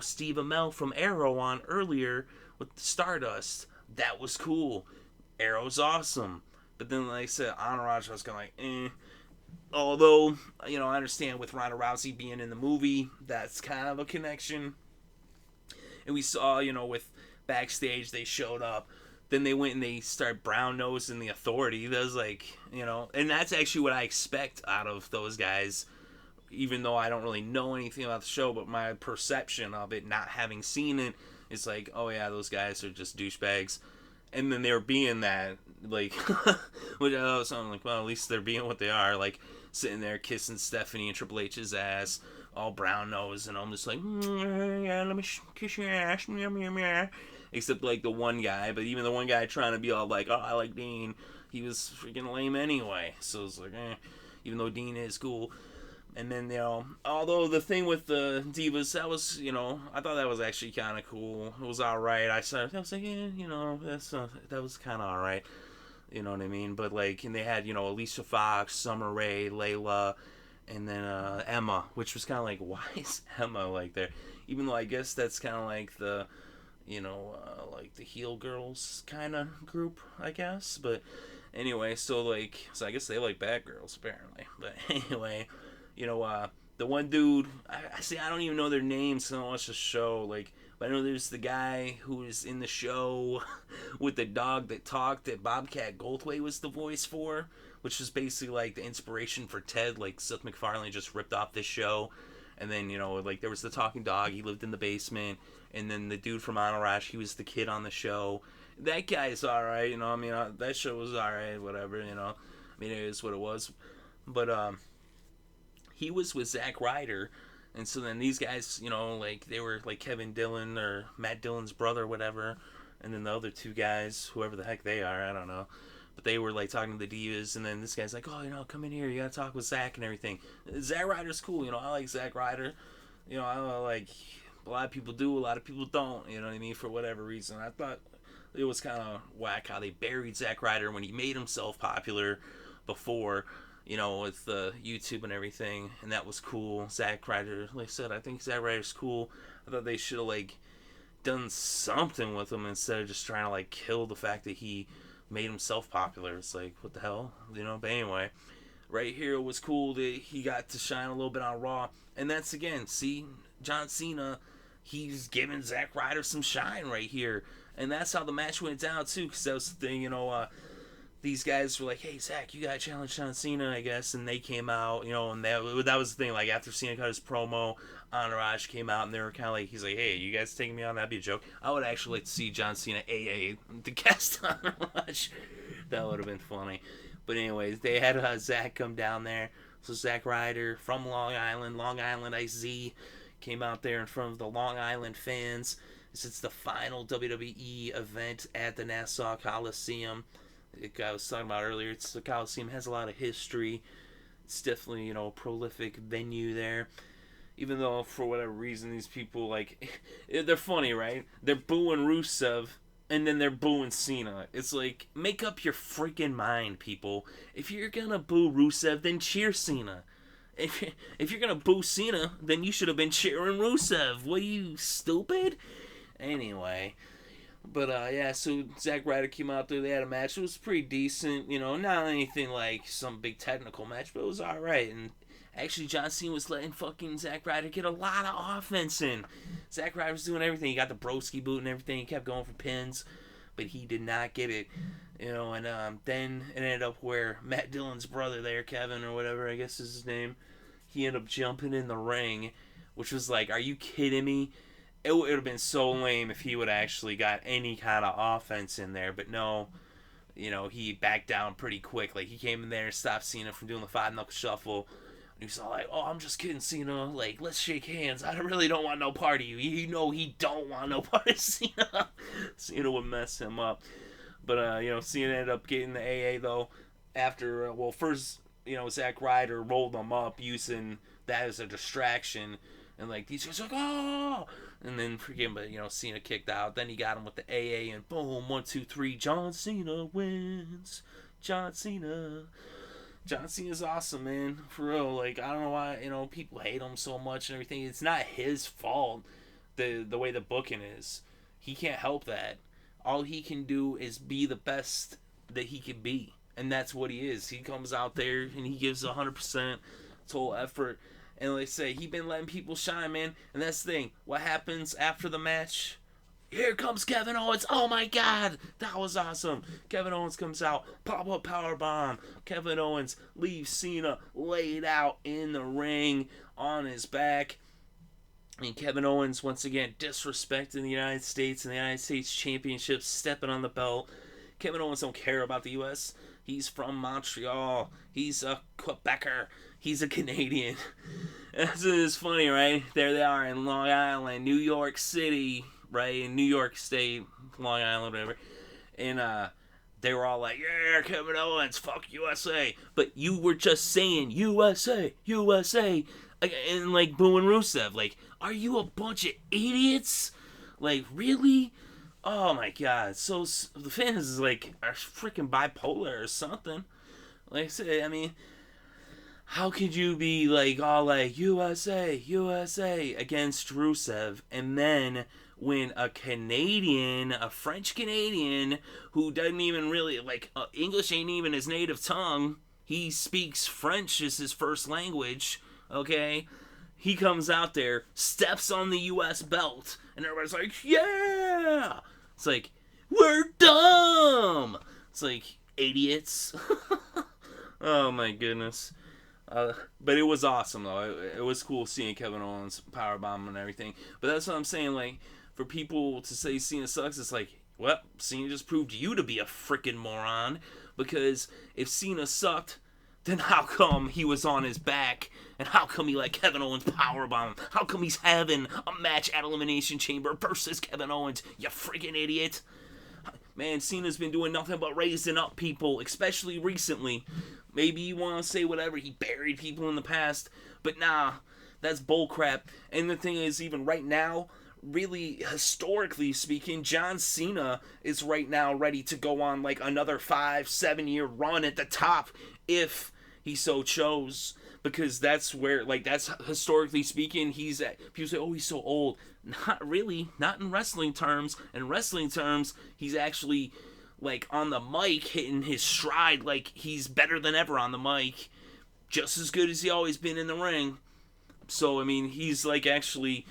Steve Amell from Arrow on earlier with Stardust. That was cool. Arrow's awesome. But then, like I said, Entourage, I was kind of like, eh. Although, I understand with Ronda Rousey being in the movie, that's kind of a connection. And we saw, with backstage, they showed up. Then they went and they started brown nosing the Authority. That was like, and that's actually what I expect out of those guys. Even though I don't really know anything about the show, but my perception of it, not having seen it, is like, oh yeah, those guys are just douchebags. And then they're being that, like, which I was like, well, at least they're being what they are, like, sitting there kissing Stephanie and Triple H's ass, all brown nose, and I'm just like, yeah, let me kiss your ass, except, like, the one guy, but even the one guy trying to be all like, oh, I like Dean, he was freaking lame anyway, so it's like, even though Dean is cool. And then, although the thing with the Divas, that was, I thought that was actually kind of cool. It was alright. I was like, that was kind of alright. You know what I mean? But, like, and they had, Alicia Fox, Summer Rae, Layla, and then Emma, which was kind of like, why is Emma, like, there? Even though I guess that's kind of like the, like the heel girls kind of group, I guess. But anyway, so I guess they like bad girls, apparently. But anyway... the one dude, I don't even know their names, so I don't watch the show, but I know there's the guy who is in the show with the dog that talked that Bobcat Goldthwait was the voice for, which was basically, like, the inspiration for Ted, like, Seth MacFarlane just ripped off this show, and then, there was the talking dog, he lived in the basement, and then the dude from Entourage, he was the kid on the show. That guy's alright, that show was alright, whatever, it is what it was, but, he was with Zack Ryder, and so then these guys, they were like Kevin Dillon or Matt Dillon's brother or whatever, and then the other two guys, whoever the heck they are, I don't know, but they were like talking to the Divas, and then this guy's like, oh, come in here, you gotta talk with Zack and everything. Zack Ryder's cool, I like Zack Ryder, I like, a lot of people do, a lot of people don't, you know what I mean, for whatever reason. I thought it was kind of whack how they buried Zack Ryder when he made himself popular before, with YouTube and everything, and that was cool. Zack Ryder, like I said, I think Zack Ryder's cool. I thought they should have, done something with him instead of just trying to, kill the fact that he made himself popular. It's like, what the hell? But anyway, right here it was cool that he got to shine a little bit on Raw, and that's, again, see, John Cena, he's giving Zack Ryder some shine right here, and that's how the match went down, too, because that was the thing, these guys were like, hey, Zack, you gotta challenge John Cena, I guess, and they came out, and that was the thing, after Cena cut his promo, Entourage came out, and they were kind of like, he's like, hey, you guys taking me on, that'd be a joke. I would actually like to see John Cena AA to cast Entourage. That would have been funny. But anyways, they had Zack come down there, so Zack Ryder from Long Island IZ, came out there in front of the Long Island fans. It's the final WWE event at the Nassau Coliseum. I was talking about earlier, the Coliseum has a lot of history. It's definitely, a prolific venue there. Even though, for whatever reason, these people, they're funny, right? They're booing Rusev, and then they're booing Cena. It's like, make up your freaking mind, people. If you're gonna boo Rusev, then cheer Cena. If you're gonna boo Cena, then you should have been cheering Rusev. What, are you stupid? Anyway... But, yeah, so Zack Ryder came out there, they had a match, it was pretty decent, not anything like some big technical match, but it was alright, and actually John Cena was letting fucking Zack Ryder get a lot of offense in. Zack Ryder was doing everything, he got the broski boot and everything, he kept going for pins, but he did not get it, and then it ended up where Matt Dillon's brother there, Kevin, or whatever, I guess is his name, he ended up jumping in the ring, which was like, are you kidding me? It would have been so lame if he would have actually got any kind of offense in there, but no, he backed down pretty quick. He came in there and stopped Cena from doing the 5-knuckle shuffle. And he was all like, oh, I'm just kidding, Cena. Let's shake hands. I really don't want no part of you. He don't want no part of Cena. Cena would mess him up. But, Cena ended up getting the AA, though. after, first, Zack Ryder rolled them up using that as a distraction. And, like, these guys are like, oh! And then, Cena kicked out. Then he got him with the AA, and boom, 1, 2, 3, John Cena wins. John Cena. John Cena's awesome, man. For real. Like, I don't know why, people hate him so much and everything. It's not his fault, the way the booking is. He can't help that. All he can do is be the best that he can be. And that's what he is. He comes out there, and he gives 100% total effort. And like I say, he been letting people shine, man. And that's the thing. What happens after the match? Here comes Kevin Owens. Oh my God, that was awesome. Kevin Owens comes out, pop-up powerbomb. Kevin Owens leaves Cena laid out in the ring on his back. And Kevin Owens, once again, disrespecting the United States and the United States Championship, stepping on the belt. Kevin Owens don't care about the U.S. He's from Montreal. He's a Quebecer. He's a Canadian. This is funny, right? There they are in Long Island, New York City, right? In New York State, Long Island, whatever. And they were all like, yeah, Kevin Owens, fuck USA. But you were just saying USA, USA. And like booing Rusev. Like, are you a bunch of idiots? Like, really? Oh my God. So the fans is like, are freaking bipolar or something. Like I said, I mean, how could you be like all like USA, USA against Rusev, and then when a Canadian, a French Canadian who doesn't even really like English ain't even his native tongue, he speaks French as his first language, okay? He comes out there, steps on the US belt, and everybody's like, yeah! It's like, we're dumb! It's like, idiots. Oh my goodness. But it was awesome though. It was cool seeing Kevin Owens powerbomb and everything. But that's what I'm saying, like, for people to say Cena sucks, it's like, well, Cena just proved you to be a freaking moron. Because if Cena sucked, then how come he was on his back? And how come he let Kevin Owens powerbomb? How come he's having a match at Elimination Chamber versus Kevin Owens? You freaking idiot. Man, Cena's been doing nothing but raising up people, especially recently. Maybe you want to say whatever, he buried people in the past, but nah, that's bullcrap. And the thing is, even right now, really, historically speaking, John Cena is right now ready to go on like another 5-7 year run at the top if he so chose. Because that's where, like, that's historically speaking, he's at. People say, oh, he's so old. Not really. Not in wrestling terms. In wrestling terms, he's actually, like, on the mic, hitting his stride like he's better than ever on the mic. Just as good as he always been in the ring. So, I mean, he's, like, actually,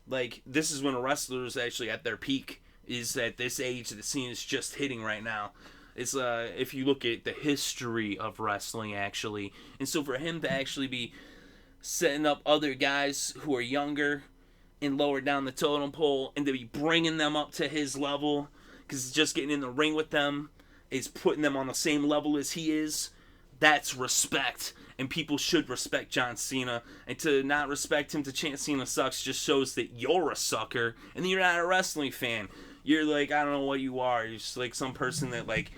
like, this is when a wrestler is actually at their peak. Is at this age that the scene is just hitting right now. It's if you look at the history of wrestling, actually. And so for him to actually be setting up other guys who are younger and lower down the totem pole and to be bringing them up to his level, because just getting in the ring with them is putting them on the same level as he is, that's respect. And people should respect John Cena. And to not respect him to chant Cena sucks just shows that you're a sucker and you're not a wrestling fan. You're like, I don't know what you are. You're just like some person that, like,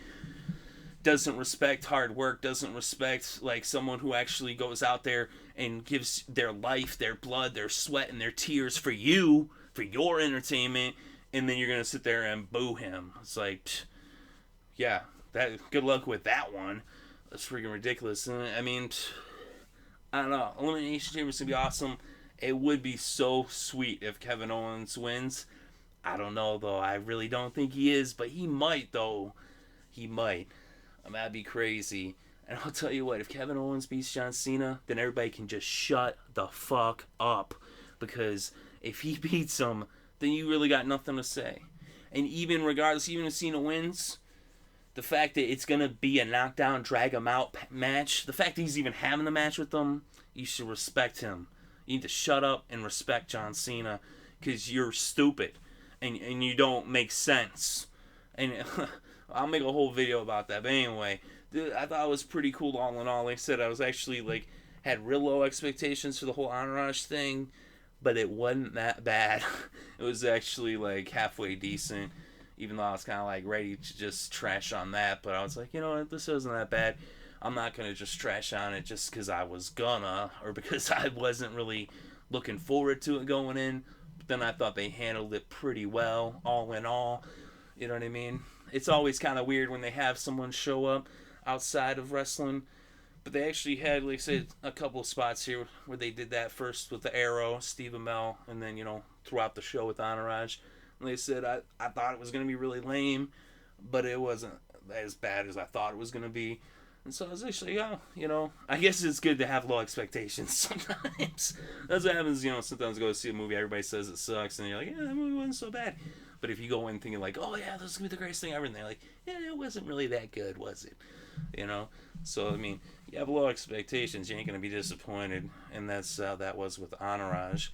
doesn't respect hard work, doesn't respect, like, someone who actually goes out there and gives their life, their blood, their sweat, and their tears for you, for your entertainment, and then you're going to sit there and boo him. It's like, yeah, good luck with that one. That's freaking ridiculous. And, I mean, I don't know. Elimination Chamber is going to be awesome. It would be so sweet if Kevin Owens wins. I don't know, though. I really don't think he is, but he might, though. He might. That'd be crazy. And I'll tell you what, if Kevin Owens beats John Cena, then everybody can just shut the fuck up. Because if he beats him, then you really got nothing to say. And even regardless, even if Cena wins, the fact that it's going to be a knockdown, drag him out match, the fact that he's even having the match with them, you should respect him. You need to shut up and respect John Cena. Because you're stupid. And you don't make sense. And I'll make a whole video about that. But anyway, I thought it was pretty cool all in all. Like I said, I was actually, like, had real low expectations for the whole Entourage thing. But it wasn't that bad. It was actually, like, halfway decent. Even though I was kind of, like, ready to just trash on that. But I was like, you know what, this isn't that bad. I'm not going to just trash on it just because I was gonna, or because I wasn't really looking forward to it going in. But then I thought they handled it pretty well, all in all. You know what I mean? It's always kind of weird when they have someone show up outside of wrestling. But they actually had, like I said, a couple of spots here where they did that first with the Arrow, Steve Amell, and then, throughout the show with Entourage. And they said, I thought it was going to be really lame, but it wasn't as bad as I thought it was going to be. And so I was actually, I guess it's good to have low expectations sometimes. That's what happens, sometimes you go see a movie, everybody says it sucks, and you're like, yeah, that movie wasn't so bad. But if you go in thinking like, oh yeah, this is going to be the greatest thing ever, and they're like, yeah, it wasn't really that good, was it? So, I mean, you have low expectations, you ain't going to be disappointed, and that's how that was with Entourage.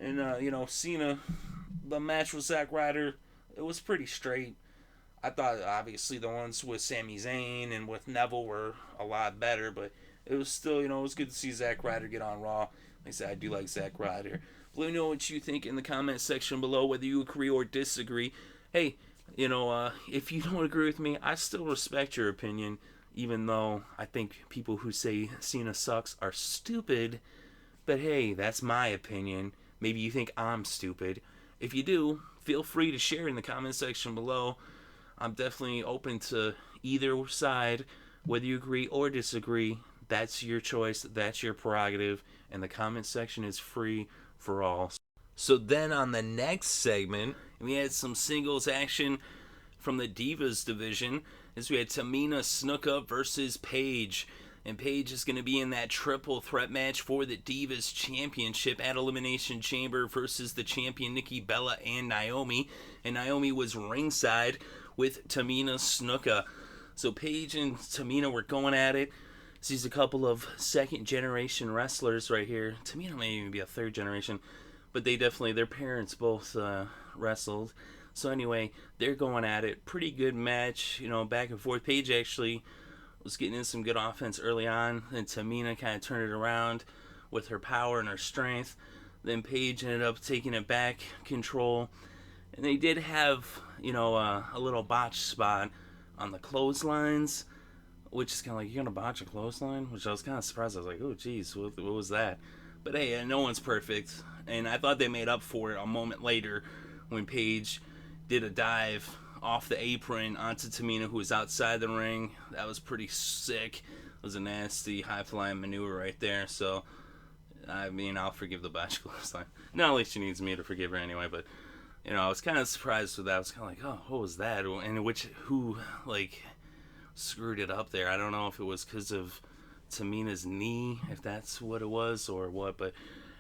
And, Cena, the match with Zack Ryder, it was pretty straight. I thought, obviously, the ones with Sami Zayn and with Neville were a lot better, but it was still, it was good to see Zack Ryder get on Raw. Like I said, I do like Zack Ryder. Let me know what you think in the comment section below, whether you agree or disagree. Hey, if you don't agree with me, I still respect your opinion, even though I think people who say Cena sucks are stupid. But hey, that's my opinion. Maybe you think I'm stupid. If you do, feel free to share in the comment section below. I'm definitely open to either side, whether you agree or disagree. That's your choice, that's your prerogative, and the comment section is free for all. So then on the next segment, we had some singles action from the Divas division, as we had Tamina Snuka versus Paige. And Paige is going to be in that triple threat match for the Divas Championship at Elimination Chamber versus the champion Nikki Bella and Naomi. And Naomi was ringside with Tamina Snuka. So Paige and Tamina were going at it. She's a couple of second generation wrestlers right here. Tamina may even be a third generation, but their parents both wrestled. So anyway, they're going at it. Pretty good match, back and forth. Paige actually was getting in some good offense early on, and Tamina kind of turned it around with her power and her strength. Then Paige ended up taking it back, control, and they did have, a little botch spot on the clotheslines, which is kind of like, you're going to botch a clothesline? Which I was kind of surprised. I was like, oh, geez, what was that? But hey, no one's perfect, and I thought they made up for it a moment later when Paige did a dive off the apron onto Tamina, who was outside the ring. That was pretty sick. It was a nasty high-flying maneuver right there, so, I mean, I'll forgive the botch clothesline. Not like she needs me to forgive her anyway, but, I was kind of surprised with that. I was kind of like, oh, what was that? And who screwed it up there? I don't know if it was because of Tamina's knee, if that's what it was or what, but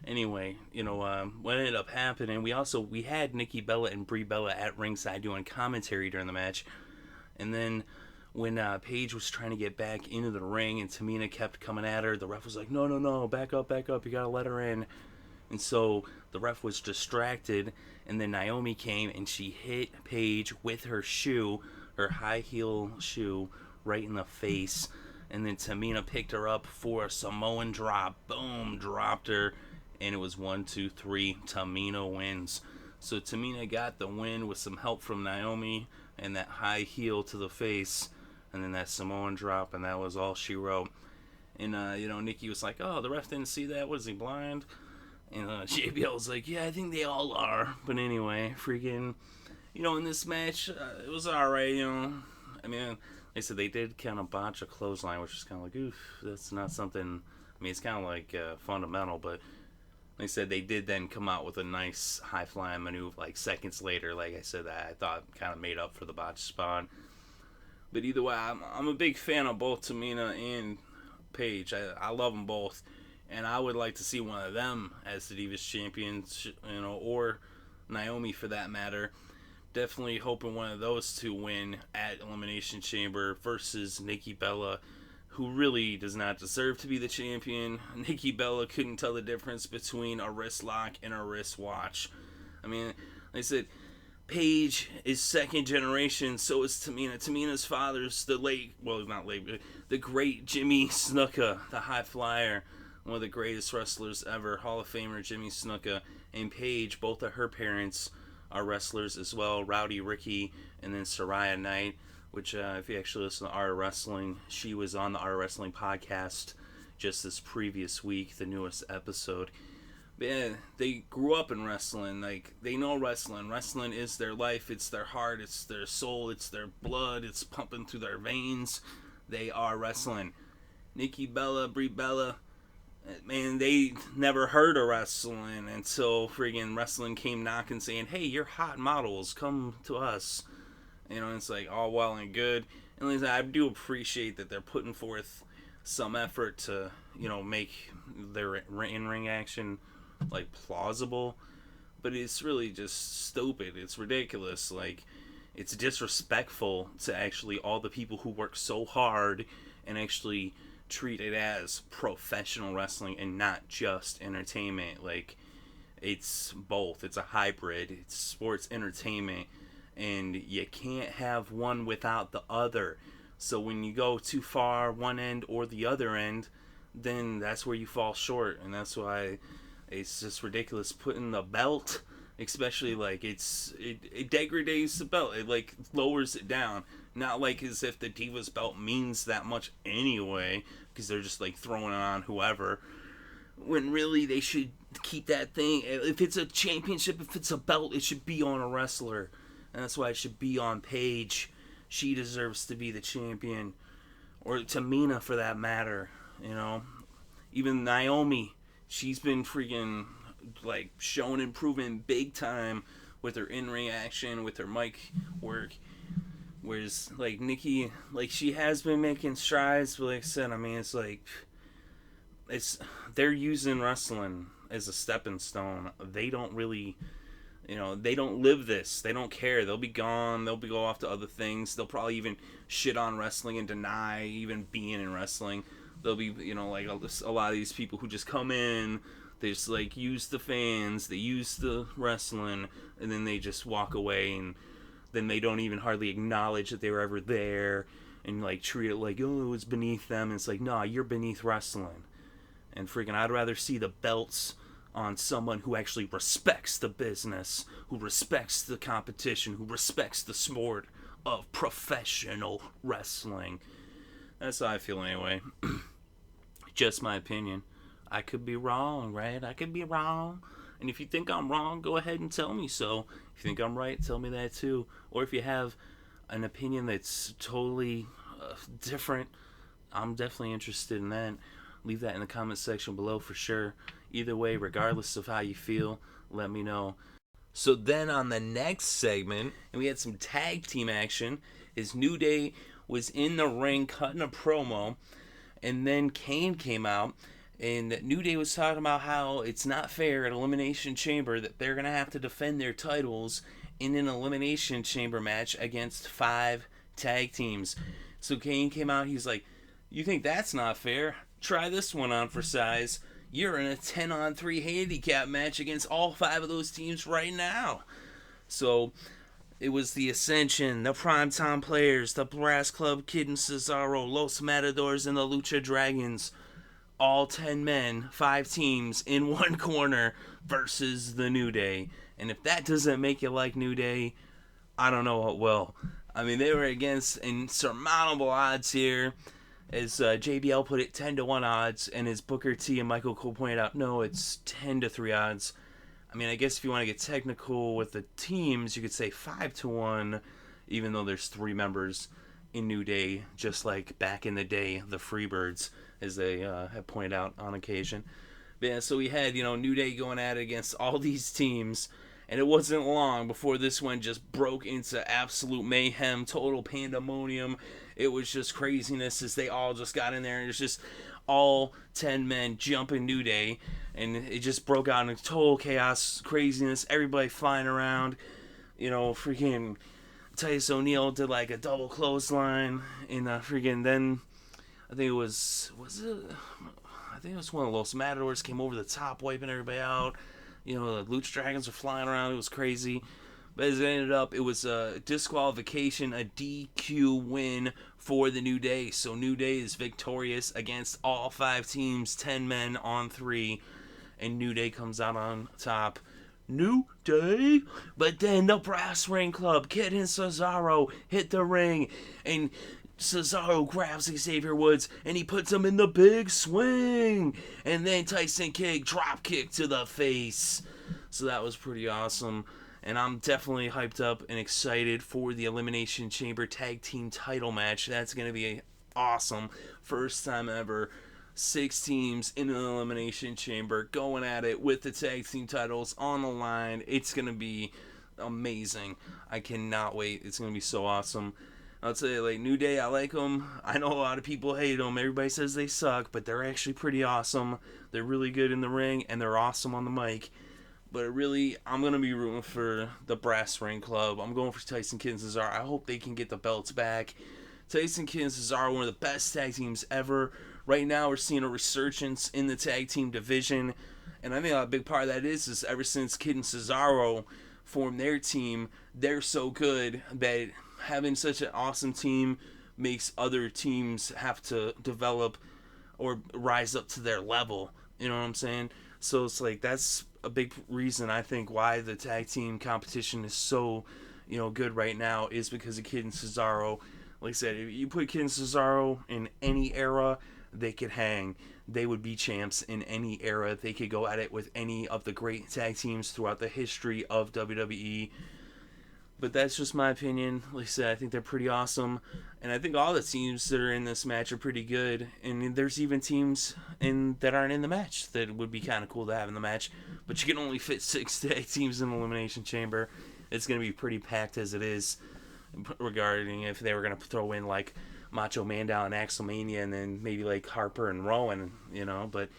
anyway, what ended up happening, we had Nikki Bella and Brie Bella at ringside doing commentary during the match, and then when Paige was trying to get back into the ring and Tamina kept coming at her, the ref was like, no, back up, you gotta let her in. And so the ref was distracted, and then Naomi came and she hit Paige with her shoe, her high heel shoe, right in the face. And then Tamina picked her up for a Samoan drop. Boom, dropped her. And it was 1, 2, 3. Tamina wins. So Tamina got the win with some help from Naomi and that high heel to the face. And then that Samoan drop, and that was all she wrote. And, Nikki was like, oh, the ref didn't see that? Was he blind? And JBL was like, yeah, I think they all are. But anyway, freaking, in this match, it was alright, I mean, like I said, they did kind of botch a clothesline, which is kind of like, oof, that's not something, I mean, it's kind of like fundamental, but like I said, they did then come out with a nice high-flying maneuver, seconds later, like I said, that I thought kind of made up for the botch spot. But either way, I'm a big fan of both Tamina and Paige. I love them both, and I would like to see one of them as the Divas champions, or Naomi for that matter. Definitely hoping one of those two win at Elimination Chamber versus Nikki Bella, who really does not deserve to be the champion. Nikki Bella couldn't tell the difference between a wrist lock and a wrist watch. I mean, like I said, Paige is second generation, so is Tamina. Tamina's father's the great Jimmy Snuka, the high flyer, one of the greatest wrestlers ever, Hall of Famer Jimmy Snuka. And Paige, both of her parents are wrestlers as well, Rowdy Ricky and then Saraya Knight. which if you actually listen to Art of Wrestling, she was on the Art of Wrestling podcast just this previous week, the newest episode. Man, they grew up in wrestling. Like, they know wrestling. Wrestling is their life. It's their heart. It's their soul. It's their blood. It's pumping through their veins. They are wrestling. Nikki Bella, Brie Bella, man, they never heard of wrestling until friggin' wrestling came knocking saying, hey, you're hot models. Come to us. You know, it's like all well and good. And I do appreciate that they're putting forth some effort to, you know, make their in-ring action like plausible, but it's really just stupid. It's ridiculous. Like, it's disrespectful to actually all the people who work so hard and actually treat it as professional wrestling and not just entertainment. Like, it's both. It's a hybrid. It's sports entertainment, and you can't have one without the other. So when you go too far one end or the other end, then that's where you fall short, and that's why it's just ridiculous putting the belt, especially like it degrades the belt. It like lowers it down. Not like as if the Divas belt means that much anyway, because they're just like throwing it on whoever. When really they should keep that thing. If it's a championship, if it's a belt, it should be on a wrestler, and that's why it should be on Paige. She deserves to be the champion, or Tamina for that matter. You know, even Naomi. She's been freaking, like, showing improvement big time with her in-ring action, with her mic work. Whereas, like, Nikki, like, she has been making strides, but like I said, I mean, it's like, they're using wrestling as a stepping stone. They don't really, you know, they don't live this. They don't care. They'll be gone. They'll go off to other things. They'll probably even shit on wrestling and deny even being in wrestling. They'll be, you know, like a lot of these people who just come in, they just like use the fans, they use the wrestling, and then they just walk away, and then they don't even hardly acknowledge that they were ever there, and like treat it like, oh, it was beneath them. And it's like, nah, you're beneath wrestling. And freaking, I'd rather see the belts on someone who actually respects the business, who respects the competition, who respects the sport of professional wrestling. That's how I feel anyway. Just my opinion. I could be wrong, right? I could be wrong. And if you think I'm wrong, go ahead and tell me so. If you think I'm right, tell me that too. Or if you have an opinion that's totally different, I'm definitely interested in that. Leave that in the comment section below for sure. Either way, regardless of how you feel, let me know. So then on the next segment, and we had some tag team action, is New Day was in the ring cutting a promo, and then Kane came out, and New Day was talking about how it's not fair at Elimination Chamber that they're going to have to defend their titles in an Elimination Chamber match against 5 tag teams. So Kane came out, he's like, you think that's not fair? Try this one on for size. You're in a 10-on-3 handicap match against all 5 of those teams right now. So it was the Ascension, the Primetime Players, the Brass Club Kid and Cesaro, Los Matadors, and the Lucha Dragons. All 10 men, 5 teams in one corner versus the New Day. And if that doesn't make you like New Day, I don't know what will. I mean, they were against insurmountable odds here. As JBL put it, 10-1 odds. And as Booker T and Michael Cole pointed out, no, it's 10-3 odds. I mean, I guess if you want to get technical with the teams, you could say 5-1, even though there's 3 members in New Day, just like back in the day, the Freebirds, as they have pointed out on occasion. But yeah, so we had, New Day going at it against all these teams, and it wasn't long before this one just broke into absolute mayhem, total pandemonium. It was just craziness as they all just got in there, and it was just all 10 men jumping New Day, and it just broke out into total chaos, craziness, everybody flying around. Freaking Titus O'Neil did like a double clothesline, and then I think it was one of Los Matadors came over the top, wiping everybody out. The Lucha Dragons were flying around. It was crazy. But as it ended up, it was a disqualification, a DQ win for the New Day. So New Day is victorious against all 5 teams, 10 men on 3. And New Day comes out on top. New Day. But then the Brass Ring Club, Kid and Cesaro hit the ring, and Cesaro grabs Xavier Woods and he puts him in the big swing. And then Tyson Kidd drop kick to the face. So that was pretty awesome. And I'm definitely hyped up and excited for the Elimination Chamber Tag Team title match. That's going to be awesome. First time ever. 6 teams in an Elimination Chamber going at it with the tag team titles on the line. It's going to be amazing. I cannot wait. It's going to be so awesome. I'll tell you, like, New Day, I like them. I know a lot of people hate them. Everybody says they suck, but they're actually pretty awesome. They're really good in the ring, and they're awesome on the mic. But really, I'm going to be rooting for the Brass Ring Club. I'm going for Tyson Kidd and Cesaro. I hope they can get the belts back. Tyson Kidd and Cesaro are one of the best tag teams ever. Right now, we're seeing a resurgence in the tag team division. And I think a big part of that is ever since Kidd and Cesaro formed their team, they're so good that having such an awesome team makes other teams have to develop or rise up to their level. You know what I'm saying? So it's like that's a big reason I think why the tag team competition is so, good right now is because of Kidd and Cesaro. Like I said, if you put Kidd and Cesaro in any era, they could hang. They would be champs in any era. They could go at it with any of the great tag teams throughout the history of WWE. But that's just my opinion. Like I said, I think they're pretty awesome. And I think all the teams that are in this match are pretty good. And there's even teams that aren't in the match that would be kind of cool to have in the match. But you can only fit 6 tag teams in the Elimination Chamber. It's going to be pretty packed as it is, regarding if they were going to throw in like Macho Man down and Axelmania and then maybe like Harper and Rowan, But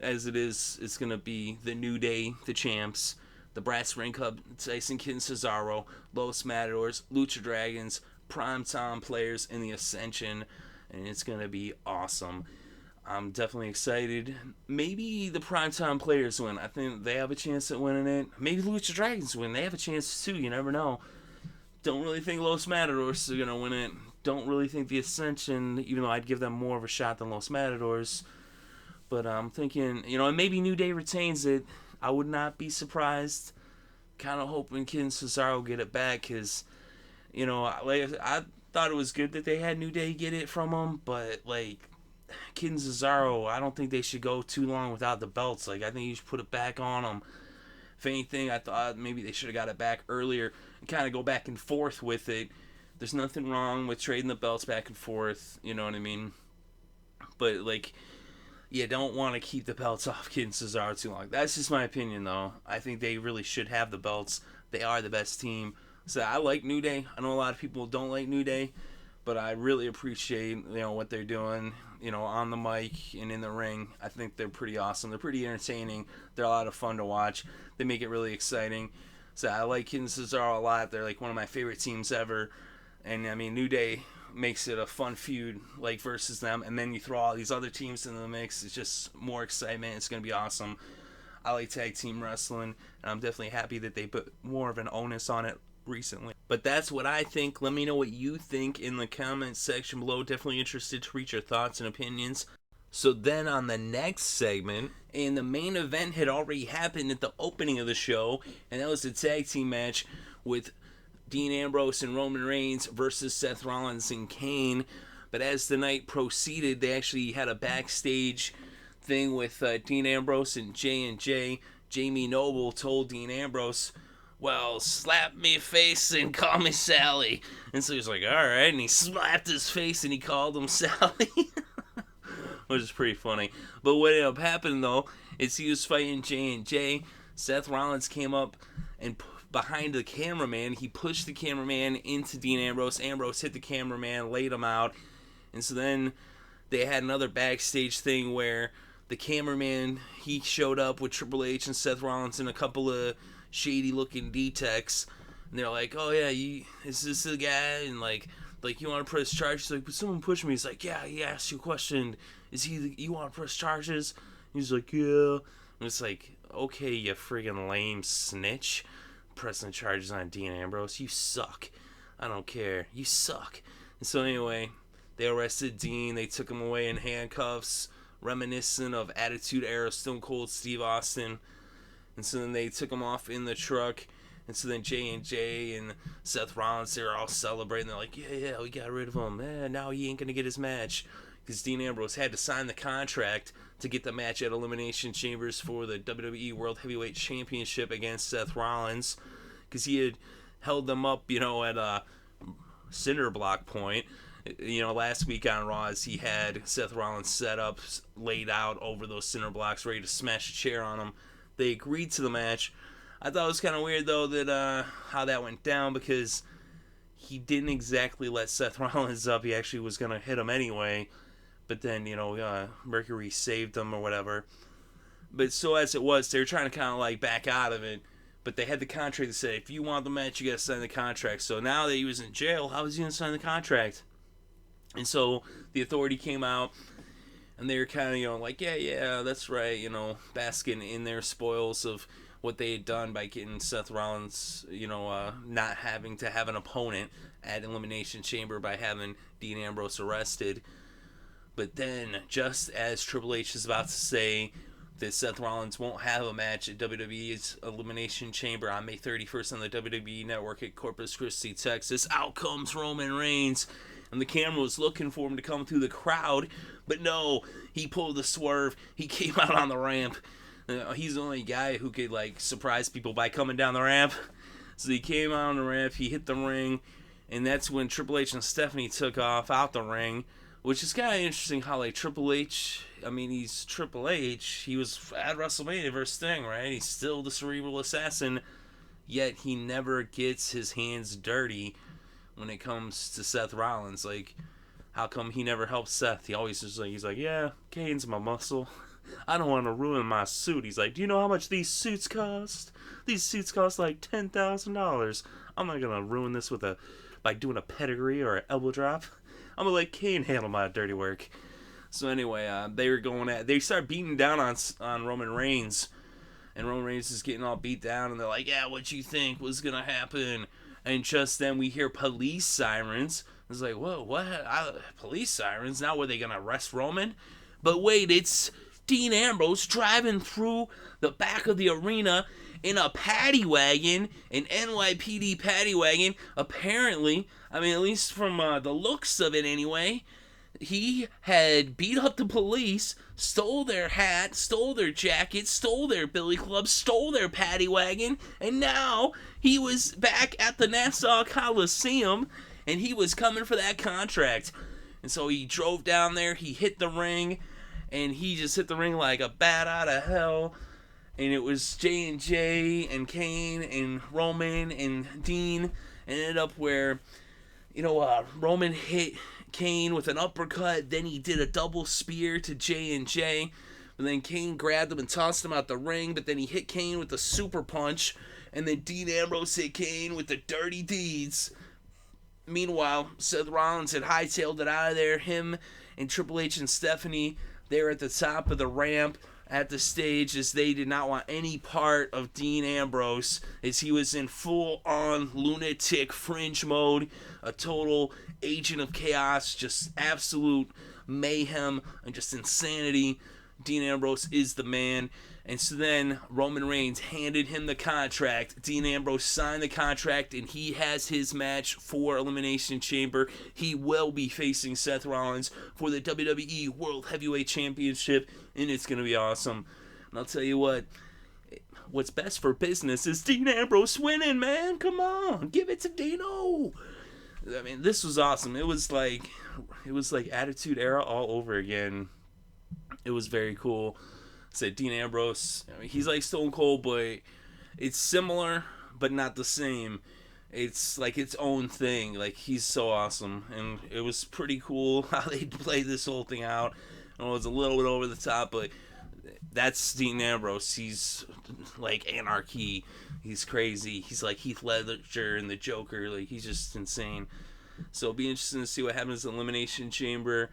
as it is, it's going to be the New Day, the champs, the Brass Ring Club, Tyson Kidd and Cesaro, Los Matadors, Lucha Dragons, Primetime Players, and the Ascension. And it's going to be awesome. I'm definitely excited. Maybe the Primetime Players win. I think they have a chance at winning it. Maybe the Lucha Dragons win. They have a chance too. You never know. Don't really think Los Matadors are going to win it. Don't really think the Ascension, even though I'd give them more of a shot than Los Matadors. But I'm thinking, and maybe New Day retains it. I would not be surprised. Kind of hoping Kidd and Cesaro get it back because, I thought it was good that they had New Day get it from them. But, Kidd and Cesaro, I don't think they should go too long without the belts. I think you should put it back on them. If anything, I thought maybe they should have got it back earlier and kind of go back and forth with it. There's nothing wrong with trading the belts back and forth, you know what I mean? But, you don't want to keep the belts off Kidd and Cesaro too long. That's just my opinion, though. I think they really should have the belts. They are the best team. So I like New Day. I know a lot of people don't like New Day, but I really appreciate, what they're doing, on the mic and in the ring. I think they're pretty awesome. They're pretty entertaining. They're a lot of fun to watch. They make it really exciting. So I like Kidd and Cesaro a lot. They're one of my favorite teams ever. And New Day makes it a fun feud, versus them. And then you throw all these other teams into the mix. It's just more excitement. It's going to be awesome. I like tag team wrestling, and I'm definitely happy that they put more of an onus on it recently. But that's what I think. Let me know what you think in the comments section below. Definitely interested to read your thoughts and opinions. So then on the next segment, and the main event had already happened at the opening of the show, and that was the tag team match with Dean Ambrose and Roman Reigns versus Seth Rollins and Kane. But as the night proceeded, they actually had a backstage thing with Dean Ambrose and J&J. Jamie Noble told Dean Ambrose, well, slap me face and call me Sally. And so he was like, all right. And he slapped his face and he called him Sally. Which is pretty funny. But what ended up happening, though, is he was fighting J&J. Seth Rollins came up and behind the cameraman. He pushed the cameraman into Dean Ambrose. Ambrose hit the cameraman, laid him out. And so then they had another backstage thing where the cameraman, he showed up with Triple H and Seth Rollins and a couple of shady-looking D-techs. And they're like, oh, yeah, is this the guy? And, you want to press charges? He's like, but someone pushed me. He's like, yeah, he asked you a question. You want to press charges? He's like, yeah. And it's like, okay, you friggin' lame snitch. Pressing charges on Dean Ambrose. You suck. I don't care. You suck. And so anyway, they arrested Dean. They took him away in handcuffs, reminiscent of Attitude Era Stone Cold Steve Austin. And so then they took him off in the truck. And so then J&J and Seth Rollins, they're all celebrating. They're like, yeah, we got rid of him. Now he ain't going to get his match. Because Dean Ambrose had to sign the contract to get the match at Elimination Chambers for the WWE World Heavyweight Championship against Seth Rollins. Because he had held them up, at a cinder block point. Last week on Raw, as he had Seth Rollins set up, laid out over those cinder blocks, ready to smash a chair on him. They agreed to the match. I thought it was kind of weird, though, that how that went down, because he didn't exactly let Seth Rollins up. He actually was going to hit him anyway. But then, Mercury saved him or whatever. But so as it was, they were trying to kind of back out of it. But they had the contract that said, if you want the match, you got to sign the contract. So now that he was in jail, how was he going to sign the contract? And so the Authority came out, and they were kind of, yeah, that's right, basking in their spoils of what they had done by getting Seth Rollins, not having to have an opponent at Elimination Chamber by having Dean Ambrose arrested. But then, just as Triple H is about to say that Seth Rollins won't have a match at WWE's Elimination Chamber on May 31st on the WWE Network at Corpus Christi, Texas, out comes Roman Reigns. And the camera was looking for him to come through the crowd. But no, he pulled the swerve. He came out on the ramp. He's the only guy who could, surprise people by coming down the ramp. So he came out on the ramp. He hit the ring. And that's when Triple H and Stephanie took off out the ring. Which is kind of interesting how, Triple H, he's Triple H. He was at WrestleMania versus Sting, right? He's still the cerebral assassin. Yet he never gets his hands dirty when it comes to Seth Rollins. How come he never helps Seth? He always just he's like, yeah, Kane's my muscle. I don't want to ruin my suit. He's like, do you know how much these suits cost? These suits cost $10,000. I'm not going to ruin this by doing a pedigree or an elbow drop. I'm going to let Kane handle my dirty work. So anyway, they start beating down on Roman Reigns. And Roman Reigns is getting all beat down. And they're like, yeah, what you think was going to happen? And just then we hear police sirens. It's like, whoa, what? Police sirens? Now were they going to arrest Roman? But wait, it's Dean Ambrose driving through the back of the arena in a paddy wagon, an NYPD paddy wagon. Apparently, at least from the looks of it anyway, he had beat up the police, stole their hat, stole their jacket, stole their billy club, stole their paddy wagon, and now he was back at the Nassau Coliseum, and he was coming for that contract. And so he drove down there, he hit the ring, and he just hit the ring like a bat out of hell. And it was J&J and Kane and Roman and Dean. And ended up where, Roman hit Kane with an uppercut. Then he did a double spear to J&J. And then Kane grabbed him and tossed him out the ring. But then he hit Kane with a super punch. And then Dean Ambrose hit Kane with the dirty deeds. Meanwhile, Seth Rollins had hightailed it out of there. Him and Triple H and Stephanie, they were at the top of the ramp at the stage, as they did not want any part of Dean Ambrose, as he was in full-on lunatic fringe mode, a total agent of chaos, just absolute mayhem and just insanity. Dean Ambrose is the man. And so then Roman Reigns handed him the contract. Dean Ambrose signed the contract, and he has his match for Elimination Chamber. He will be facing Seth Rollins for the WWE World Heavyweight Championship, and it's going to be awesome. And I'll tell you what's best for business is Dean Ambrose winning, man. Come on, give it to Dino. This was awesome. It was like Attitude Era all over again. It was very cool. Said Dean Ambrose, he's like Stone Cold, but it's similar, but not the same. It's like its own thing. He's so awesome, and it was pretty cool how they played this whole thing out. It was a little bit over the top, but that's Dean Ambrose. He's like anarchy. He's crazy. He's like Heath Ledger and the Joker. He's just insane. So it'll be interesting to see what happens in the Elimination Chamber.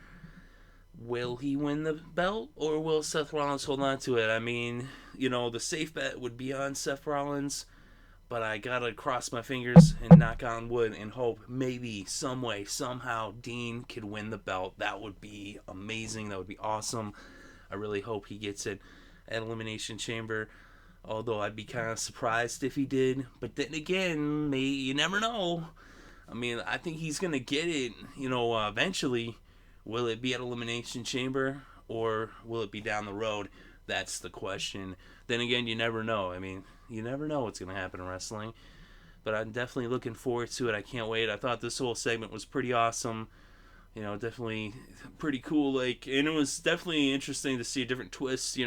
Will he win the belt, or will Seth Rollins hold on to it? The safe bet would be on Seth Rollins, but I gotta cross my fingers and knock on wood and hope maybe, some way, somehow, Dean could win the belt. That would be amazing. That would be awesome. I really hope he gets it at Elimination Chamber. Although I'd be kind of surprised if he did. But then again, you never know. I mean, I think he's going to get it, eventually. Will it be at Elimination Chamber or will it be down the road? That's the question. Then again, you never know. I mean, you never know what's going to happen in wrestling. But I'm definitely looking forward to it. I can't wait. I thought this whole segment was pretty awesome. Definitely pretty cool. And it was definitely interesting to see a different twist,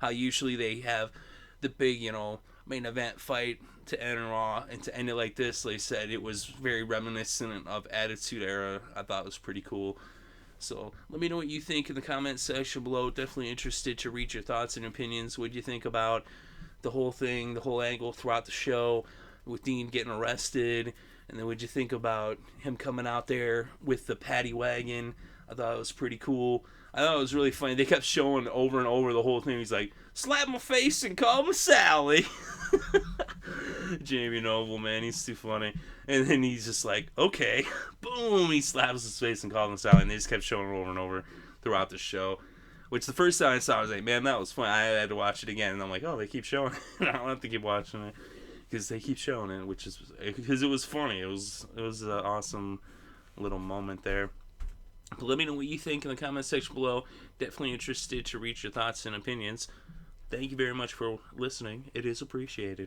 how usually they have the big, main event fight to end Raw, and to end it like this, they said it was very reminiscent of Attitude Era. I thought it was pretty cool. So let me know what you think in the comment section below. Definitely interested to read your thoughts and opinions. What do you think about the whole thing, the whole angle throughout the show with Dean getting arrested? And then what'd you think about him coming out there with the paddy wagon? I thought it was pretty cool. I thought it was really funny. They kept showing over and over the whole thing. He's like, slap my face and call me Sally. Jamie Noble, man, he's too funny. And then he's just like, okay. Boom, he slaps his face and calls him Sally. And they just kept showing it over and over throughout the show. Which the first time I saw it, I was like, man, that was fun. I had to watch it again. And I'm like, oh, they keep showing it. I don't have to keep watching it. Because they keep showing it, because it was funny. It was an awesome little moment there. But let me know what you think in the comment section below. Definitely interested to reach your thoughts and opinions. Thank you very much for listening. It is appreciated.